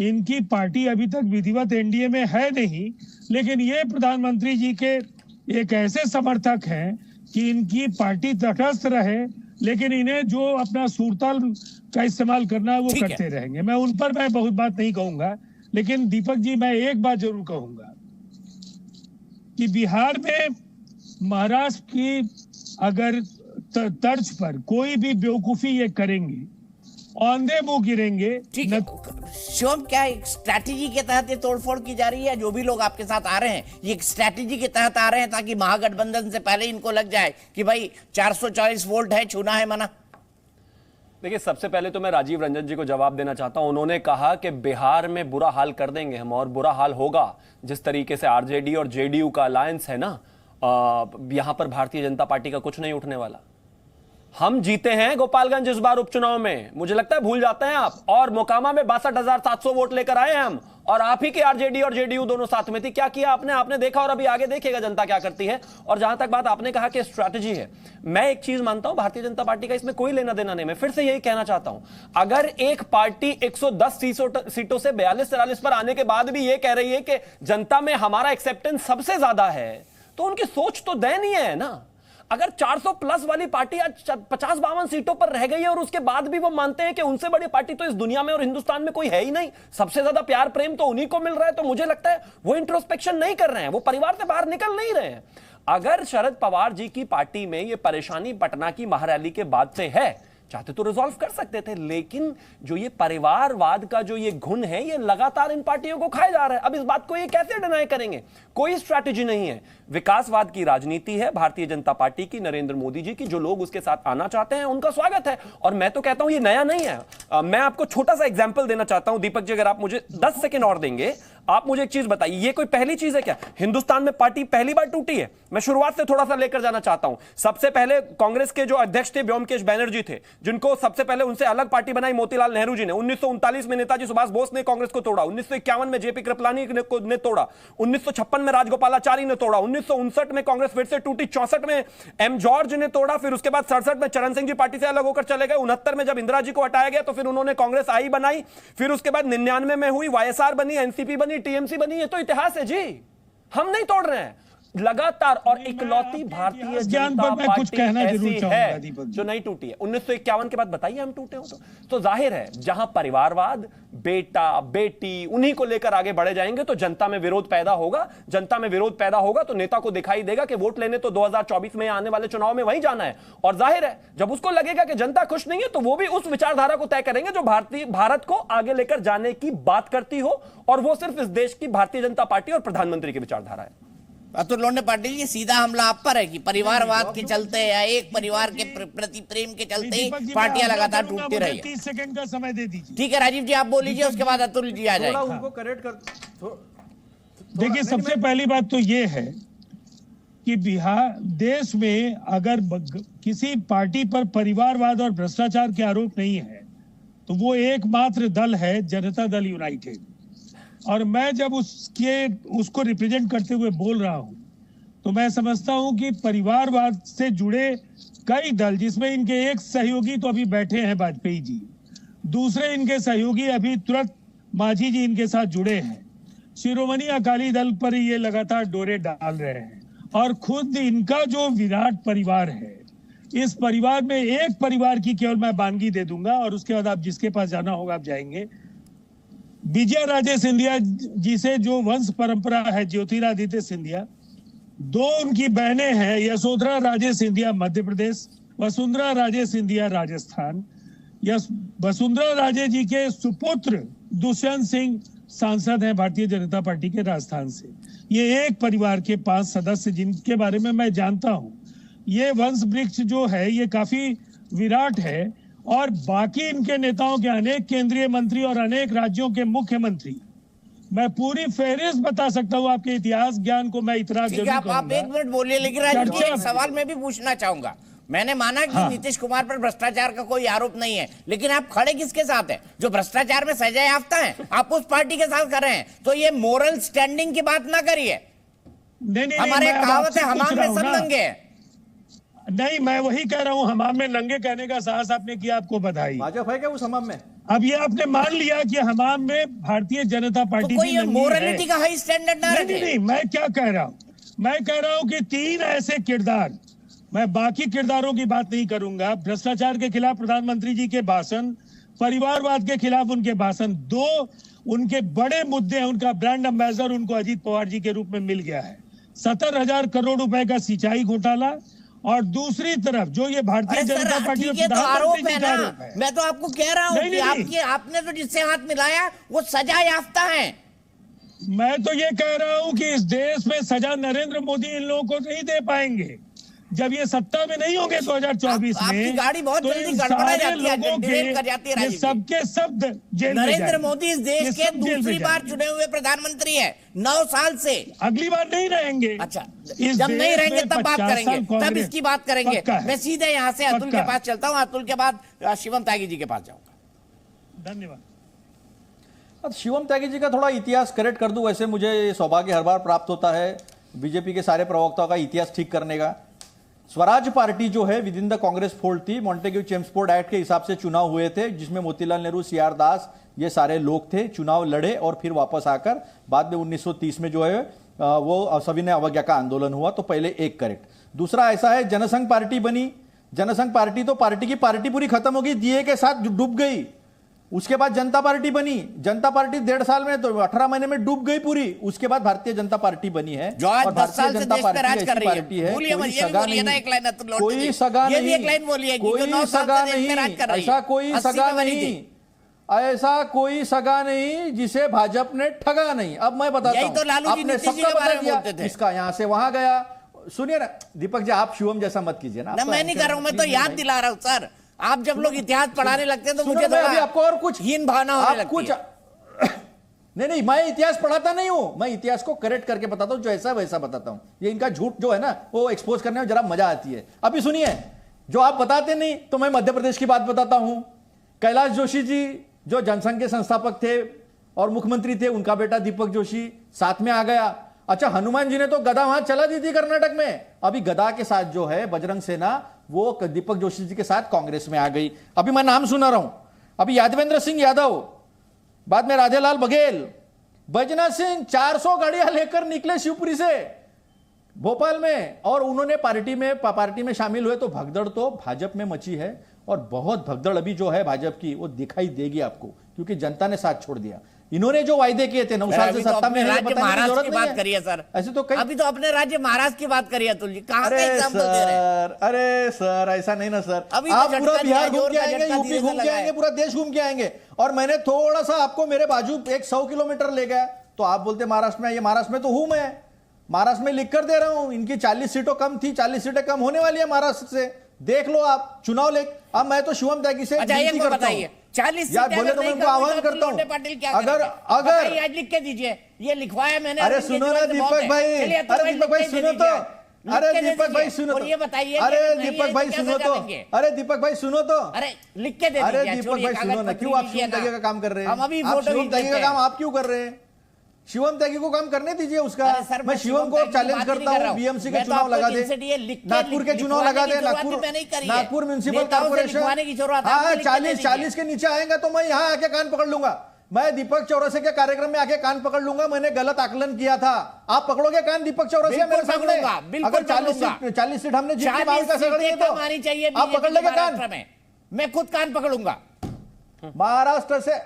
इनकी पार्टी अभी तक विधिवत एनडीए में है नहीं, लेकिन ये प्रधानमंत्री जी के एक ऐसे समर्थक हैं कि इनकी पार्टी तटस्थ रहे, लेकिन इन्हें जो अपना सूरताल का इस्तेमाल करना है वो करते रहेंगे। मैं उन पर बहुत बात नहीं कहूंगा, लेकिन दीपक जी मैं एक बात जरूर कहूंगा कि बिहार में महाराष्ट्र की अगर तर्ज पर कोई भी बेवकूफी ये करेंगे औंधे मुंह गिरेंगे। ठीक है शिवम, क्या एक स्ट्रैटेजी के तहत ये तोड़फोड़ की जा रही है? जो भी लोग आपके साथ आ रहे हैं ये एक स्ट्रैटेजी के तहत आ रहे हैं ताकि महागठबंधन से पहले इनको लग जाए कि भाई 440 वोल्ट है, छूना है मना? देखिए, सबसे पहले तो मैं राजीव रंजन जी को जवाब देना चाहता हूं। उन्होंने कहा कि बिहार में बुरा हाल कर देंगे हम, और बुरा हाल होगा। जिस तरीके से आरजेडी और जेडीयू का अलायंस है ना, यहां पर भारतीय जनता पार्टी का कुछ नहीं उठने वाला। हम जीते हैं गोपालगंज इस बार उपचुनाव में, मुझे लगता है भूल जाते हैं आप। और मोकामा में 62,700 वोट लेकर आए हैं हम, और आप ही की आरजेडी और जेडीयू दोनों साथ में थी। क्या किया आपने देखा, और अभी आगे देखेगा जनता क्या करती है। और जहां तक बात आपने कहा कि स्ट्रैटेजी है, मैं एक चीज मानता हूं, भारतीय जनता पार्टी का इसमें कोई लेना देना नहीं। मैं फिर से यही कहना चाहता हूं, अगर एक पार्टी 110 सीटों से 42-43 पर आने के बाद भी यह कह रही है कि जनता में हमारा एक्सेप्टेंस सबसे ज्यादा है, तो उनकी सोच तो दयनीय है ना। अगर 400 प्लस वाली पार्टी आज 50-52 सीटों पर रह गई है, और उसके बाद भी वो मानते हैं कि उनसे बड़ी पार्टी तो इस दुनिया में और हिंदुस्तान में कोई है ही नहीं, सबसे ज्यादा प्यार प्रेम तो उन्हीं को मिल रहा है, तो मुझे लगता है वो इंट्रोस्पेक्शन नहीं कर रहे हैं, वो परिवार से बाहर निकल नहीं रहे हैं। अगर शरद पवार जी की पार्टी में ये परेशानी पटना की महारैली के बाद से है, चाहते तो रिजॉल्व कर सकते थे, लेकिन जो ये परिवारवाद का जो ये घुन है, ये लगातार इन पार्टियों को खाया जा रहा है। अब इस बात को ये कैसे डिनाई करेंगे? कोई स्ट्रैटेजी नहीं है, विकासवाद की राजनीति है भारतीय जनता पार्टी की, नरेंद्र मोदी जी की। जो लोग उसके साथ आना चाहते हैं उनका स्वागत है, और मैं तो कहता हूं ये नया नहीं है। मैं आपको छोटा सा एग्जाम्पल देना चाहता हूं, दीपक जी अगर आप मुझे 10 सेकेंड और देंगे। आप मुझे एक चीज बताइए, ये कोई पहली चीज है क्या? हिंदुस्तान में पार्टी पहली बार टूटी है? मैं शुरुआत से थोड़ा सा लेकर जाना चाहता हूं। सबसे पहले कांग्रेस के जो अध्यक्ष थे व्योमकेश बैनर्जी थे, जिनको सबसे पहले उनसे अलग पार्टी बनाई मोतीलाल नेहरू जी ने। 1939 में नेताजी सुभाष बोस ने कांग्रेस को तोड़ा, 1951 में जेपी कृपलानी ने तोड़ा, 1956 में राजगोपालाचारी ने तोड़ा, 1959 में कांग्रेस फिर से टूटी, 64 में एम जॉर्ज ने तोड़ा, फिर उसके बाद 67 में चरण सिंह जी पार्टी से अलग होकर चले गए, 69 में जब इंदिरा जी को हटाया गया तो फिर उन्होंने कांग्रेस आई बनाई, फिर उसके बाद 99 में हुई, वाईएसआर बनी, एनसीपी बनी, टीएमसी बनी। ये तो इतिहास है जी, हम नहीं तोड़ रहे हैं। लगातार और इकलौती भारतीय जनता पार्टी ऐसी है जो नहीं टूटी है। 1951 के बाद बताइए हम टूटे हो तो जाहिर है जहां परिवारवाद, बेटा बेटी उन्हीं को लेकर आगे बढ़े जाएंगे तो जनता में विरोध पैदा होगा। जनता में विरोध पैदा होगा तो नेता को दिखाई देगा कि वोट लेने तो 2024 में आने वाले चुनाव में वहीं जाना है। और जाहिर है जब उसको लगेगा कि जनता खुश नहीं है तो वो भी उस विचारधारा को तय करेंगे जो भारत को आगे लेकर जाने की बात करती हो, और वो सिर्फ इस देश की भारतीय जनता पार्टी और प्रधानमंत्री की विचारधारा है। अतुल लोंढे पाटिल जी, सीधा हमला आप पर है कि परिवारवाद के चलते या एक परिवार के प्रति प्रेम के चलते ही पार्टियां लगातार टूटती रही है। 30 सेकंड का समय दे दीजिए। ठीक है राजीव जी आप बोल लीजिए, उसके बाद अतुल जी आ जाएंगे। उनको करेक्ट कर। देखिए सबसे पहली बात तो ये है कि बिहार देश में अगर किसी पार्टी पर परिवारवाद और भ्रष्टाचार के आरोप नहीं है तो वो एकमात्र दल है जनता दल यूनाइटेड। और मैं जब उसको रिप्रेजेंट करते हुए बोल रहा हूं तो मैं समझता हूं कि परिवारवाद से जुड़े कई दल, जिसमें इनके एक सहयोगी तो अभी बैठे हैं वाजपेयी जी, दूसरे इनके सहयोगी अभी तुरंत मांझी जी इनके साथ जुड़े हैं, शिरोमणि अकाली दल पर ये लगातार डोरे डाल रहे हैं। और खुद इनका जो विराट परिवार है, इस परिवार में एक परिवार की केवल मैं बानगी दे दूंगा और उसके बाद आप जिसके पास जाना होगा आप जाएंगे। विजया राजे सिंधिया जी से जो वंश परंपरा है, ज्योतिरादित्य सिंधिया, दो उनकी बहनें हैं, यशोधरा राजे सिंधिया मध्य प्रदेश, वसुंधरा राजे सिंधिया राजस्थान। वसुंधरा राजे जी के सुपुत्र दुष्यंत सिंह सांसद हैं भारतीय जनता पार्टी के राजस्थान से। ये एक परिवार के 5 सदस्य जिनके बारे में मैं जानता हूं। ये वंश वृक्ष जो है ये काफी विराट है। और बाकी इनके नेताओं के अनेक केंद्रीय मंत्री और अनेक राज्यों के मुख्यमंत्री, मैं पूरी फहरिस्त बता सकता हूं। आपके इतिहास ज्ञान को मैं इतना आप 1 मिनट बोलिए, लेकिन राजीव जी एक सवाल मैं भी पूछना चाहूंगा। मैंने माना कि नीतीश कुमार पर भ्रष्टाचार का कोई आरोप नहीं है, लेकिन आप खड़े किसके साथ हैं? जो भ्रष्टाचार में सजा याफ्ता है, आप उस पार्टी के साथ कर रहे हैं। तो ये मोरल स्टैंडिंग की बात ना करिए। हमारे कहावत है हमाम में सब नंगे हैं। नहीं, मैं वही कह रहा हूँ, हमाम में नंगे कहने का साहस आपने किया, आपको बधाई। भाजपा है क्या उस हमाम में? अब ये आपने मान लिया कि हमाम में भारतीय जनता पार्टी तो कोई मोरालिटी का हाई स्टैंडर्ड ना रखे। नहीं, मैं क्या कह रहा हूँ, मैं कह रहा हूँ कि 3 ऐसे किरदार, मैं बाकी किरदारों की बात नहीं करूंगा। भ्रष्टाचार के खिलाफ प्रधानमंत्री जी के भाषण, परिवारवाद के खिलाफ उनके भाषण, 2 उनके बड़े मुद्दे हैं। उनका ब्रांड एम्बेसडर उनको अजीत पवार जी के रूप में मिल गया है। 70,000 करोड़ रुपए का सिंचाई घोटाला और दूसरी तरफ जो ये भारतीय जनता पार्टी ठीक है, तो आरोप है ना। आरोप है। मैं तो आपको कह रहा हूँ नहीं, कि नहीं, आपने तो जिससे हाथ मिलाया वो सजा याफ्ता है। मैं तो ये कह रहा हूं कि इस देश में सजा नरेंद्र मोदी इन लोगों को नहीं दे पाएंगे जब ये सत्ता में नहीं होंगे 2024 में। आपकी गाड़ी बहुत तो जल्दी इन गड़बड़ा सारे जाती है, लोगों डिरेल कर जाती है के ये राजीव जी। सबके सब जेल में नरेंद्र जाएंगे। मोदी इस ये देश के सब जेल में दूसरी बार जाएंगे। चुने हुए प्रधानमंत्री है 9 साल से। अगली बार नहीं रहेंगे। अच्छा, इस जब नहीं देश रहेंगे में तब बात 50 करेंगे, साल तब कांग्रेस इसकी बात करेंगे। पक्का है। मैं सीधे यहाँ से अतुल पक्का के है। पास चलता हूँ, अतुल के बाद शिवम त्यागी जी के पास जाऊंगा। धन्यवाद। अब शिवम त्यागी जी का थोड़ा इतिहास करेक्ट कर दूं। वैसे मुझे ये सौभाग्य हर बार प्राप्त होता है बीजेपी के सारे प्रवक्ताओं का इतिहास ठीक करने का। स्वराज पार्टी जो है with in the Congress fold थी। मॉन्टेग्यू चेम्सफोर्ड एक्ट के हिसाब से चुनाव हुए थे जिसमें मोतीलाल नेहरू, सीआर दास ये सारे लोग थे, चुनाव लड़े और फिर वापस आकर बाद में 1930 में जो है वो सविनय अवज्ञा का आंदोलन हुआ। तो पहले एक करेक्ट। दूसरा ऐसा है जनसंघ पार्टी बनी। जनसंघ पार्टी तो पार्टी की पार्टी पूरी खत्म होगी, डीए के साथ डूब गई। उसके बाद जनता पार्टी बनी। जनता पार्टी 1.5 साल में तो 18 महीने में डूब गई पूरी। उसके बाद भारतीय जनता पार्टी बनी है जो आज और 10 साल से जनता देश पे राज कर रही पार्टी है। बोलिए, कोई ये भी सगा बोलिए ना नहीं, एक लाइन अतुल लौट कोई दीजिए। सगा ये भी नहीं, एक लाइन बोलिए कि जो कोई 9 साल सगा से देश पे राज कर रही है। ऐसा कोई 80 सगा में बनी नहीं, थी। ऐसा कोई सगा नहीं जिसे भाजपा ने ठगा नहीं। अब मैं बताता यही हूं, तो लालू जी आपने नीतीश जी सबका के बारे बता में दिया, बोलते थे। इसका यहां से वहां गया। सुनिए ना दीपक जी, आप शिवम जैसा मत कीजिए ना। ना मैं नहीं कर रहा हूं, मैं तो याद दिला रहा हूं सर। आप जब लोग इतिहास पढ़ाने लगते हैं तो मुझे अभी आपको और कुछ हीन भावना होने लगती है। नहीं, मैं इतिहास पढ़ाता नहीं हूं, मैं इतिहास को करेक्ट करके बताता हूं, जो ऐसा वैसा बताता हूं। ये इनका झूठ जो है ना वो एक्सपोज करने में जरा मजा आती है। अभी सुनिए, जो आप बताते नहीं तो मैं मध्य प्रदेश की बात बताता हूं। कैलाश जोशी जी जो जनसंघ के संस्थापक थे और मुख्यमंत्री थे, उनका बेटा दीपक जोशी साथ में आ गया। अच्छा, हनुमान जी ने तो गदा वहां चला दी थी कर्नाटक में। अभी गदा के साथ जो है बजरंग सेना वो दीपक जोशी जी के साथ कांग्रेस में आ गई। अभी मैं नाम सुना रहा हूं। अभी यादवेंद्र सिंह यादव, बाद में राधेलाल बघेल, बैजनाथ सिंह 400 गाड़ियां लेकर निकले शिवपुरी से भोपाल में और उन्होंने पार्टी में शामिल हुए। तो भगदड़ तो भाजपा में मची है और बहुत भगदड़ अभी जो है भाजपा की वो दिखाई देगी आपको, क्योंकि जनता ने साथ छोड़ दिया। इन्होंने जो वायदे किए थे 9 साल से सत्ता में राज्य महाराष्ट्र की बात करिए सर। ऐसे तो कई अभी तो अपने राज्य महाराष्ट्र की बात करिए अतुल जी, कहां अरे सर ऐसा नहीं ना सर। अभी आप तो पूरा झटका बिहार दिया, घूम के जोर का आएंगे, झटका यूपी धीरे से घूम के लगाए। आएंगे, पूरा देश घूम के आएंगे। और मैंने थोड़ा सा आपको मेरे बाजू 100 किलोमीटर ले गया तो आप बोलते महाराष्ट्र में। ये महाराष्ट्र में तो हूं मैं, महाराष्ट्र में लिख कर दे रहा हूं। इनकी 40 सीटों कम थी, 40 सीटें कम होने वाली है महाराष्ट्र से। देख लो आप चुनाव ले। अब मैं तो शिवम त्यागी से अच्छा, विनती करता हूं, 40 यार बोले तो मैं उनको आह्वान करता हूं, अगर आज लिख के दीजिए, ये लिखवाया मैंने। अरे सुनो ना दीपक भाई, अरे दीपक भाई सुनो तो, अरे दीपक भाई सुनो तो, ये बताइए, अरे दीपक भाई सुनो तो, अरे दीपक भाई सुनो तो, अरे लिख के दे अरे दीजिए। दीपक भाई सुनो ना, क्यों आप शिवम त्यागी का काम कर रहे हैं? हम अभी आप फोटो शिवम त्यागी का देते काम आप क्यों कर रहे हैं? शिवम त्यागी को काम करने दीजिए उसका। अरे सर, मैं शिवम को चैलेंज करता हूँ, बीएमसी के चुनाव लगा दे, नागपुर के चुनाव लगा दे, नागपुर म्युनिसिपल कॉर्पोरेशन। हाँ, 40 के नीचे आएगा तो मैं यहाँ आके कान पकड़ लूंगा। मैं दीपक चौरसिया के कार्यक्रम में आके कान पकड़ लूंगा, मैंने गलत आकलन किया था। आप पकड़ोगे कान दीपक चौरसिया मेरे सामने? अगर 40 सीट हमने जीत के महाविकास आघाड़ी तो आप पकड़ लेंगे कान? मैं खुद कान पकड़ूंगा महाराष्ट्र से।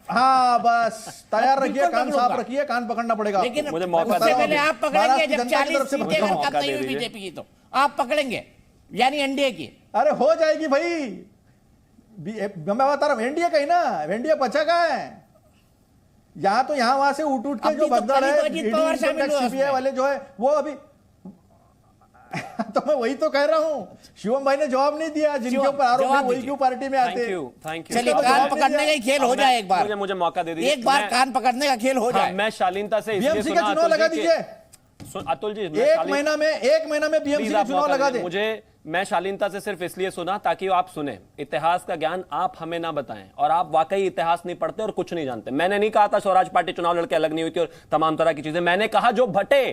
हाँ बस तैयार रखिए, कान साफ रखिए, कान पकड़ना पड़ेगा। लेकिन मुझे मौका सबसे पहले आप पकड़ेंगे जब 40 से सीटें अगर कम नहीं हुई बीजेपी की तो आप पकड़ेंगे, यानी एनडीए की। अरे हो जाएगी भाई, मैं बता रहा हूं एनडीए का ही ना, एनडीए बचा का है यहां तो यहां वहां से उठ के जो भगदड़ है सीबीआई वाले जो है वो अभी तो मैं वही तो कह रहा हूं, शिवम भाई ने जवाब नहीं दिया। जिनके ऊपर आरोप है वही क्यों पार्टी में आते? Thank you. चलिए कान पकड़ने का ही खेल हो जाए एक बार। मुझे मौका दे दीजिए, एक बार कान पकड़ने का खेल हो जाए। मैं शालीनता से इसलिए बीएमसी का चुनाव लगा दीजिए अतुल जी। एक महीना में बीएमसी का चुनाव लगा दे। मैं शालीनता से सिर्फ इसलिए सुना ताकि आप सुने। इतिहास का ज्ञान आप हमें ना बताएं, और आप वाकई इतिहास नहीं पढ़ते और कुछ नहीं जानते। मैंने नहीं कहा था स्वराज पार्टी चुनाव लड़के अलग नहीं हुई थी और तमाम तरह की चीजें, मैंने कहा जो भटे।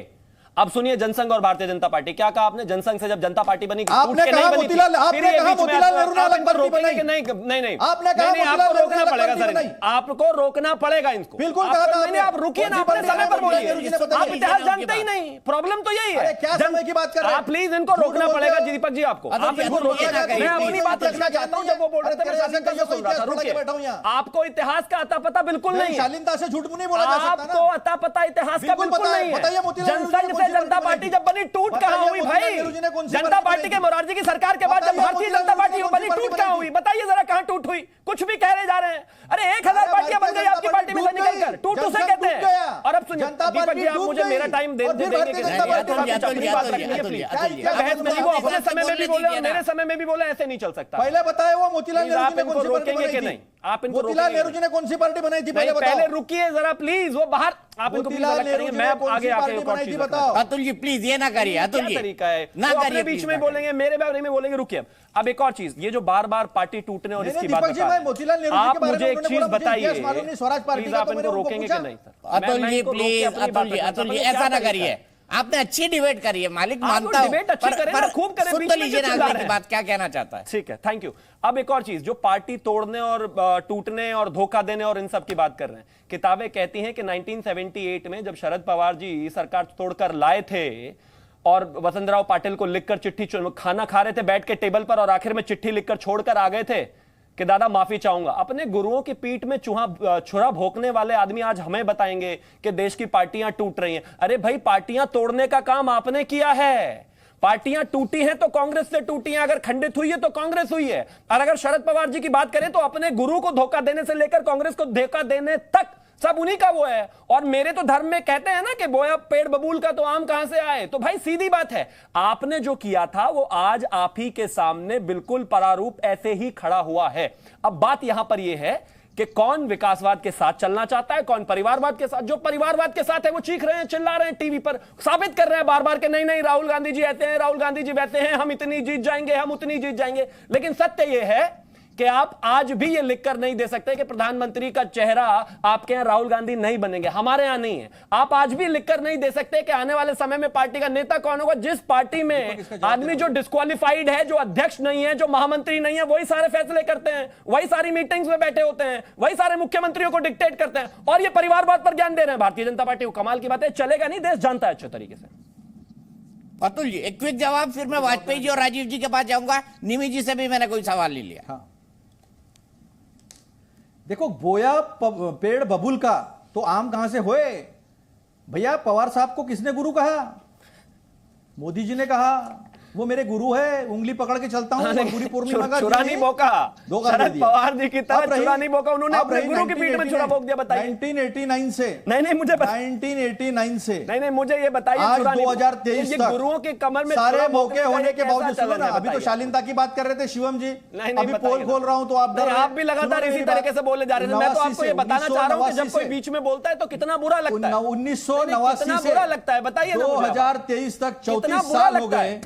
अब सुनिए, जनसंघ और भारतीय जनता पार्टी, क्या कहा आपने? जनसंघ से जब जनता पार्टी बनी, आपने कहा मोतीलाल नेहरू ने अलग पार्टी बनाई। नहीं, आपने कहा आपको रोकना पड़ेगा सर, आपको रोकना पड़ेगा इनको। बिल्कुल कहा था आपने। आप रुकिए ना, अपने समय पर बोलिए। आप इतिहास जानते ही नहीं, प्रॉब्लम तो यही है। क्या समय की बात कर रहे हैं आप? प्लीज इनको रोकना पड़ेगा दीपक जी, आपको। आप इनको रोकिए ना। मैं अपनी बात रखना चाहता हूं, जब वो बोल रहे थे मैं शालीनता से सुन रहा था। रुकिए, आपको इतिहास का अता पता बिल्कुल नहीं है। शालीनता से झूठ नहीं बोला जा सकता ना। आपको अता पता इतिहास का बिल्कुल नहीं है। जनसंघ से जनता पार्टी जब बनी टूट कहां हुई भाई? जनता पार्टी के मोरारजी की सरकार के बाद जब भारतीय जनता पार्टी बनी टूट कहां हुई? बताइए जरा कहां टूट हुई? कुछ भी कहने जा रहे हैं। अरे 1000 पार्टियां बन गई आपकी पार्टी में से निकलकर, टूट उसे कहते हैं। और अब सुनिए दीपक जी, आप मुझे मेरा टाइम देंगे कि नहीं? बहस में नहीं, वो अपने समय में भी बोले और मेरे समय में भी बोले, ऐसे नहीं चल सकता। पहले बताए वो मोतीलाल नेहरू जी ने कौन सी पार्टी रोकेंगे कि नहीं? आप इनको मोतीलाल नेहरू जी ने कौन सी पार्टी बनाई थी पहले रुकिए जरा प्लीज, वो बाहर आप इनको मैं आगे आके बताओ। अतुल जी प्लीज ये ना करिए, अतुल जी तरीका है ना करिए, बीच में बोलेंगे, मेरे बारे में बोलेंगे, रुकिए। अब एक और चीज, ये जो बार बार पार्टी टूटने और इसकी बात आप मुझे एक चीज बताइए, आप इनको रोकेंगे कि नहीं? अतुल जी प्लीज, अतुल जी ऐसा ना करिए, आपने अच्छी डिबेट करी है, मालिक मानता हूं, डिबेट अच्छी करें ना, खूब करें, सुन तो लीजिए ना अगले की बात क्या कहना चाहता है। ठीक है, थैंक यू। अब एक और चीज, जो पार्टी तोड़ने और टूटने और धोखा देने और इन सब की बात कर रहे हैं, किताबें कहती हैं कि 1978 में जब शरद पवार जी सरकार तोड़कर लाए थे और वसंतराव पाटिल को लिखकर चिट्ठी, खाना खा रहे थे बैठ के टेबल पर और आखिर में चिट्ठी लिखकर छोड़कर आ गए थे कि दादा माफी चाहूंगा। अपने गुरुओं की पीठ में छुरा भोंकने वाले आदमी आज हमें बताएंगे कि देश की पार्टियां टूट रही हैं। अरे भाई, पार्टियां तोड़ने का काम आपने किया है। पार्टियां टूटी हैं तो कांग्रेस से टूटी हैं, अगर खंडित हुई है तो कांग्रेस हुई है। और अगर शरद पवार जी की बात करें तो अपने गुरु को धोखा देने से लेकर कांग्रेस को धोखा देने तक सब उन्हीं का वो है। और मेरे तो धर्म में कहते हैं ना कि बोया पेड़ बबूल का तो आम कहां से आए। तो भाई सीधी बात है, आपने जो किया था वो आज आप ही के सामने बिल्कुल परारूप ऐसे ही खड़ा हुआ है। अब बात यहां पर यह है कि कौन विकासवाद के साथ चलना चाहता है, कौन परिवारवाद के साथ। जो परिवारवाद के साथ है वो चीख रहे हैं, चिल्ला रहे हैं, टीवी पर साबित कर रहे हैं बार बार कि नहीं नहीं राहुल गांधी जी ऐसे हैं, राहुल गांधी जी वैसे हैं, हम इतनी जीत जाएंगे, हम उतनी जीत जाएंगे। लेकिन सत्य यह है कि आप आज भी ये लिखकर नहीं दे सकते कि प्रधानमंत्री का चेहरा आपके यहां राहुल गांधी नहीं बनेंगे, हमारे यहां नहीं है। आप आज भी लिखकर नहीं दे सकते कि आने वाले समय में पार्टी का नेता कौन होगा। जिस पार्टी में आदमी जो डिस्क्वालिफाइड है, जो अध्यक्ष नहीं है, जो महामंत्री नहीं है, वही सारे फैसले करते हैं, वही सारी मीटिंग्स में बैठे होते हैं, वही सारे मुख्यमंत्रियों को डिक्टेट करते हैं और ये परिवारवाद पर ज्ञान दे रहे हैं भारतीय जनता पार्टी को। कमाल की बात है, चलेगा नहीं, देश जानता है अच्छे तरीके से। अतुल जी एक क्विक जवाब, फिर मैं वाजपेयी जी और राजीव जी के पास जाऊंगा। निमी जी से भी मैंने कोई सवाल नहीं लिया। हाँ। देखो, बोया पेड़ बबुल का तो आम कहां से होए? भैया, पवार साहब को किसने गुरु कहा? मोदी जी ने कहा वो मेरे गुरु है, उंगली पकड़ के चलता हूं। गुरु पूर्णिमा का चुरानी मौका शरद पवार जी की तरह चुरानी मौका उन्होंने अपने गुरु की पीठ में छुरा भोंक दिया। बताइए 1989 से नहीं मुझे 1989 से नहीं मुझे ये बताइए, आज 2023 तक गुरुओं के कमर में सारे मौके होने के बावजूद, सुनो ना, अभी तो शालीनता की बात कर रहे थे शिवम जी, अभी पोल खोल रहा हूं तो आप भी लगातार इसी तरीके से बोले जा रहे थे। मैं तो आपको ये बताना चाह रहा हूं कि जब कोई बीच में बोलता है तो कितना बुरा लगता है। 1989 से बुरा लगता है, बताइए 2023 तक 34 साल हो गए।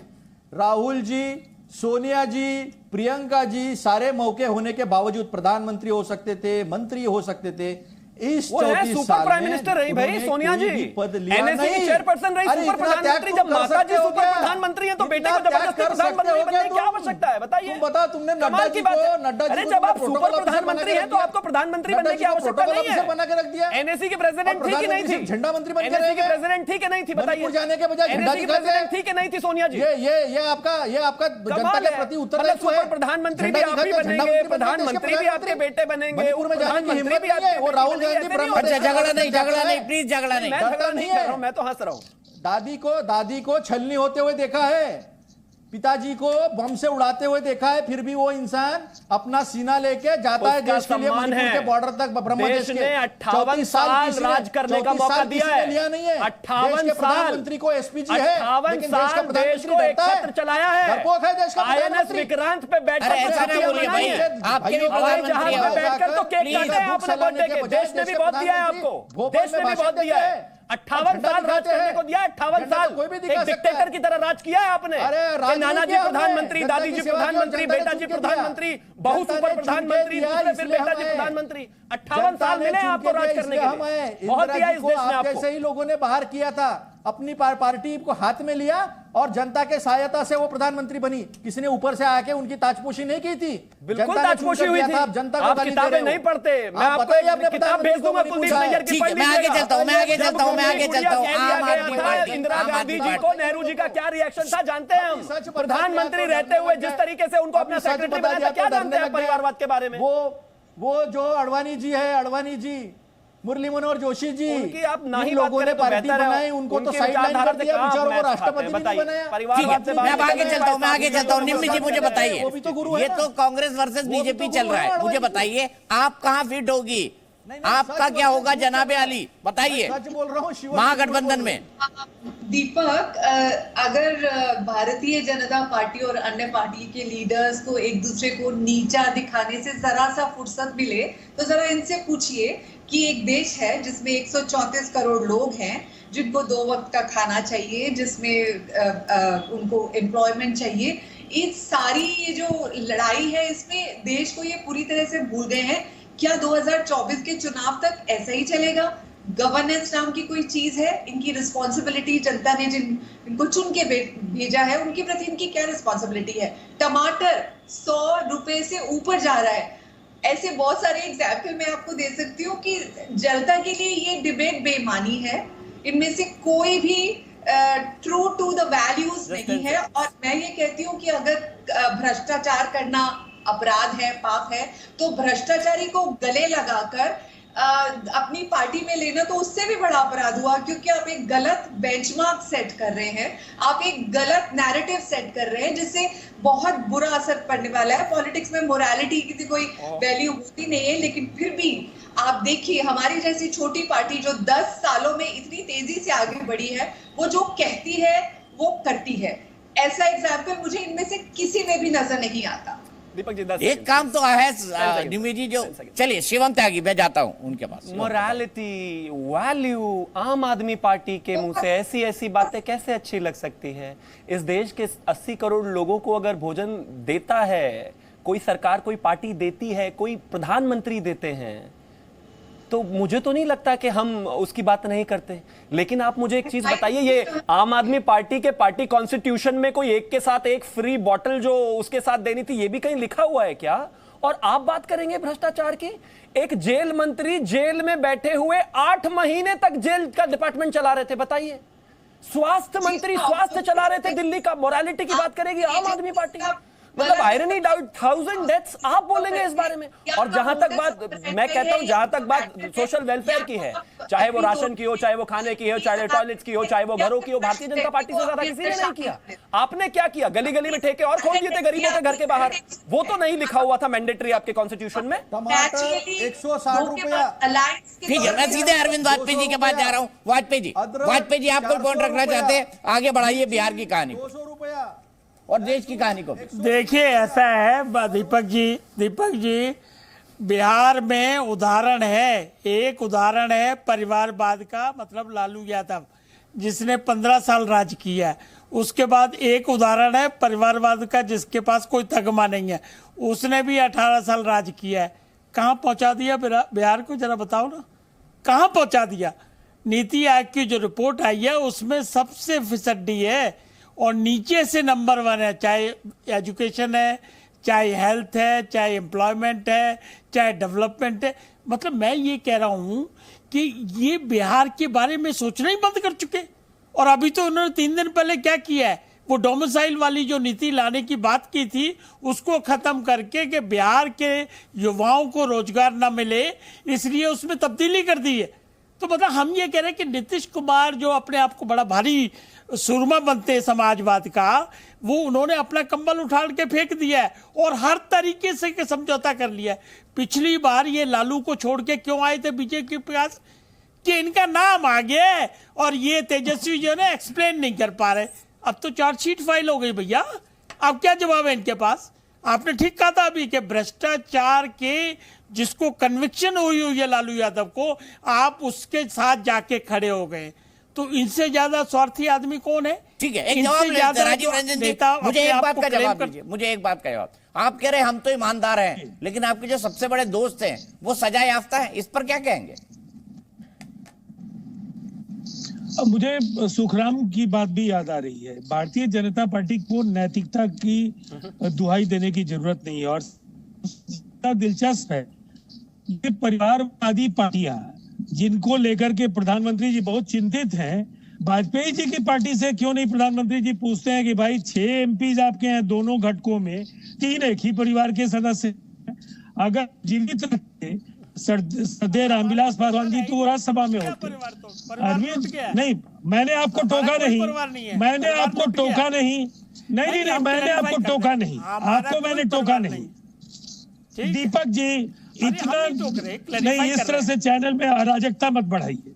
राहुल जी, सोनिया जी, प्रियंका जी सारे मौके होने के बावजूद प्रधानमंत्री हो सकते थे, मंत्री हो सकते थे। इस 34 सुपर प्राइम मिनिस्टर रही भाई सोनिया जी, एनएससी की चेयरपर्सन रही, सुपर प्रधानमंत्री। जब माता जी सुपर प्रधानमंत्री है तो बेटे को जबरदस्ती प्रधानमंत्री बनने की क्या आवश्यकता है? बताइए। बता, तुमने नड्डा जी को, अरे जब आप सुपर प्रधानमंत्री हैं तो आपको प्रधानमंत्री बनने की आवश्यकता नहीं है। बना के रख दिया। एनएससी के प्रेसिडेंट थी कि नहीं थी? झंडा मंत्री बनकर एनएससी के प्रेसिडेंट थी कि नहीं थी? बताइए। जाने के बजाय झंडा एनएससी के प्रेसिडेंट थी कि नहीं थी सोनिया जी? ये आपका जनता के प्रति उत्तरदायित्व है। सुपर प्रधानमंत्री भी आप ही बनेंगे, प्रधानमंत्री भी आपके बेटे बनेंगे, प्रधानमंत्री भी आपके। वो राहुल गांधी झगड़ा नहीं प्लीज, झगड़ा नहीं। मैं झगड़ा नहीं कर रहा हूं, मैं तो हंस रहा हूं। दादी को छलनी होते हुए देखा है, पिताजी को बम से उड़ाते हुए देखा है, फिर भी वो इंसान अपना सीना लेके जाता है देश के लिए, मणिपुर के बॉर्डर तक। देश ने 58 साल राज करने का मौका दिया है। लिया नहीं है। 58 साल प्रधानमंत्री को एसपीजी है, 58 साल देश को एक छत्र चलाया है। डरपोक है देश का आईएनएस विक्रांत पे बैठकर आपके जहाज में बैठकर तो केक काटे हैं आपने बर्थडे के। देश ने भी बहुत दिया है आपको, देश ने भी बहुत दिया है। 58 साल राज करने को दिया, 58 साल एक डिक्टेटर की तरह राज किया है आपने। नाना जी प्रधानमंत्री, दादी जी प्रधानमंत्री, बेटा जी प्रधानमंत्री, बहु सुपर प्रधानमंत्री, दूसरे फिर बेटा जी प्रधानमंत्री। 58 साल मिले आपको राज करने के लिए, बहुत दिया इस देश ने आपको। ऐसे ही लोगों ने बाहर किया था, अपनी पार्टी को हाथ में लिया और जनता के सहायता से वो प्रधानमंत्री बनी। किसी ने ऊपर से आके उनकी ताजपोशी नहीं की थी, बिल्कुल ताजपोशी हुई थी। जनता आप किताबें नहीं पढ़ते, मैं आपको किताब भेज दूंगा कुलदीप नैयर की। मैं आगे चलता हूं। इंदिरा गांधी जी को नेहरू जी का क्या रिएक्शन था जानते हैं हम। प्रधानमंत्री रहते हुए जिस तरीके से उनको अपना सेक्रेटरी बनाया था, क्या जानते हैं परिवारवाद के बारे में? वो जो अडवाणी जी है, अडवाणी जी मुरली मनोहर जोशी जी, उनकी आप ना ही इन बात लोगों ने करें तो पार्टी बेहतर है। बनाई, उनको तो उनकी साइडलाइन विचारधारा कर से दिया, कहाँ बेचारों को मैच राष्ट्रपति खाते हैं? भी नहीं बताइए। बनाया। परिवारवाद से मैं अब आगे चलता हूँ, मैं आगे चलता हूँ। निम्मी जी मुझे बताइए, वो भी तो गुरु है ये ना। तो कांग्रेस वर्सेस बीजेपी चल रहा है, मुझे बताइए आप कहाँ फिट होगी, आपका क्या होगा जनाबे अली, बताइए सच बोल रहा हूँ, शिव महागठबंधन में। दीपक, अगर भारतीय जनता पार्टी और अन्य पार्टी के लीडर्स को एक दूसरे को नीचा दिखाने से जरा सा फुर्सत मिले तो जरा इनसे पूछिए कि एक देश है जिसमें 134 करोड़ लोग हैं, जिनको 2 वक्त का खाना चाहिए, जिसमें उनको एम्प्लॉयमेंट चाहिए। इस सारी ये जो लड़ाई है इसमें देश को ये पूरी तरह से भूल गए हैं। क्या 2024 के चुनाव तक ऐसा ही चलेगा? गवर्नेंस नाम की कोई चीज है? इनकी रिस्पॉन्सिबिलिटी, जनता ने इनको चुन के भेजा है, उनके प्रति इनकी क्या रिस्पॉन्सिबिलिटी है? टमाटर 100 रुपए से ऊपर जा रहा है। ऐसे बहुत सारे एग्जाम्पल मैं आपको दे सकती हूँ कि जनता के लिए ये डिबेट बेईमानी है। इनमें से कोई भी ट्रू टू द वैल्यूज नहीं है। और मैं ये कहती हूँ कि अगर भ्रष्टाचार करना अपराध है, पाप है, तो भ्रष्टाचारी को गले लगाकर अपनी पार्टी में लेना तो उससे भी बड़ा अपराध हुआ, क्योंकि आप एक गलत बेंचमार्क सेट कर रहे हैं, आप एक गलत नैरेटिव सेट कर रहे हैं जिससे बहुत बुरा असर पड़ने वाला है। पॉलिटिक्स में मोरालिटी की कोई वैल्यू होती नहीं है, लेकिन फिर भी आप देखिए हमारी जैसी छोटी पार्टी जो 10 सालों में इतनी तेजी से आगे बढ़ी है, वो जो कहती है वो करती है। ऐसा एग्जाम्पल मुझे इनमें से किसी में भी नजर नहीं आता। दीपक जी, एक काम तो है निमी जी, जो चलिए शिवम त्यागी, मैं जाता हूं उनके पास। मोरालिटी, वैल्यू, आम आदमी पार्टी के मुंह से ऐसी ऐसी बातें कैसे अच्छी लग सकती है? इस देश के 80 करोड़ लोगों को अगर भोजन देता है कोई सरकार, कोई पार्टी देती है, कोई प्रधानमंत्री देते हैं, तो मुझे तो नहीं लगता कि हम उसकी बात नहीं करते। लेकिन आप मुझे एक चीज बताइए, ये आम आदमी पार्टी के पार्टी कॉन्स्टिट्यूशन में कोई एक के साथ एक फ्री बॉटल जो उसके साथ देनी थी, ये भी कहीं लिखा हुआ है क्या? और आप बात करेंगे भ्रष्टाचार की? एक जेल मंत्री जेल में बैठे हुए 8 महीने तक जेल का डिपार्टमेंट चला रहे थे, बताइए। स्वास्थ्य मंत्री स्वास्थ्य चला रहे थे दिल्ली का, मोरालिटी की बात करेगी आम आदमी पार्टी? मतलब आयरनी डाउट 1000 डेथ्स आप बोलेंगे इस बारे में? और जहां तक बात, मैं कहता हूं जहां तक बात सोशल वेलफेयर की है, चाहे वो राशन की हो, चाहे वो खाने की हो, चाहे टॉयलेट्स की हो, चाहे वो घरों की हो, भारतीय जनता पार्टी से ज्यादा किसी ने नहीं किया। आपने क्या किया? गली गली में ठेके और खोल दिए थे गरीबों के घर के बाहर, वो तो नहीं लिखा हुआ था मैंडेटरी आपके कॉन्स्टिट्यूशन में। टमाटर 160 रुपया। ठीक है, मैं सीधे अरविंद वाजपेयी जी के पास जा रहा हूँ। वाजपेयी जी आप कोई पॉइंट रखना चाहते हैं? आगे बढ़ाइए बिहार की कहानी 200 रुपया और देश की कहानी को। देखिए ऐसा है दीपक जी, बिहार में उदाहरण है, एक उदाहरण है परिवारवाद का, मतलब लालू यादव जिसने 15 साल राज किया है। उसके बाद एक उदाहरण है परिवारवाद का जिसके पास कोई तगमा नहीं है, उसने भी 18 साल राज किया है। कहाँ पहुंचा दिया बिहार को, जरा बताओ ना, कहाँ पहुंचा दिया? नीति आयोग की जो रिपोर्ट आई है उसमें सबसे फिसड्डी है और नीचे से नंबर 1 है, चाहे एजुकेशन है, चाहे हेल्थ है, चाहे एम्प्लॉयमेंट है, चाहे डेवलपमेंट है। मतलब मैं ये कह रहा हूं कि ये बिहार के बारे में सोचना ही बंद कर चुके। और अभी तो उन्होंने 3 दिन पहले क्या किया है, वो डोमिसाइल वाली जो नीति लाने की बात की थी उसको खत्म करके कि बिहार के युवाओं को रोजगार ना मिले इसलिए उसमें तब्दीली कर दी है। तो मतलब हम ये कह रहे हैं कि नीतीश कुमार जो अपने आप को बड़ा भारी सुरमा बनते हैं समाजवाद का, वो उन्होंने अपना कंबल उठाड़ के फेंक दिया है और हर तरीके से के समझौता कर लिया है। पिछली बार ये लालू को छोड़ के क्यों आए थे बीजेपी के पास कि इनका नाम आ गया है और ये तेजस्वी जो है एक्सप्लेन नहीं कर पा रहे। अब तो चार्जशीट फाइल हो गई भैया, अब क्या जवाब है इनके पास? आपने ठीक कहा था अभी कि भ्रष्टाचार के जिसको कन्विक्शन हुई है लालू यादव को, आप उसके साथ जाके खड़े हो गए। तो इनसे ज्यादा स्वार्थी आदमी कौन है? ठीक है, एक जवाब लेते राजीव रंजन जी, मुझे एक बात का जवाब दीजिए, मुझे एक बात का जवाब। आप कह रहे हैं हम तो ईमानदार हैं, लेकिन आपके जो सबसे बड़े दोस्त हैं वो सजा याफ्ता है, इस पर क्या कहेंगे? अब मुझे सुखराम की बात भी याद आ रही है। भारतीय जनता पार्टी को नैतिकता की दुहाई देने की जरूरत नहीं है। और दिलचस्प है, ये परिवारवादी पार्टियां जिनको लेकर के प्रधानमंत्री जी बहुत चिंतित हैं, वाजपेयी जी की पार्टी से क्यों नहीं प्रधानमंत्री जी पूछते हैं कि भाई 6 एमपीज आपके हैं दोनों घटकों में, 3 एक ही परिवार के सदस्य, अगर जीवित रहते श्रद्धेय रामविलास पासवान जी तो वो राज्यसभा में होते। अरविंद नहीं, मैंने आपको टोका नहीं, मैंने आपको टोका नहीं, नहीं, मैंने आपको टोका नहीं, आपको मैंने टोका नहीं। दीपक जी इतना नहीं, इस तरह से चैनल में अराजकता मत बढ़ाइए,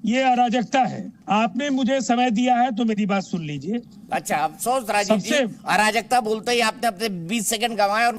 ये अराजकता है। आपने मुझे समय दिया है तो मेरी बात सुन लीजिए। अच्छा, अफसोस राजीव जी, अराजकता बोलते ही आपने अपने 20 सेकंड गंवाए और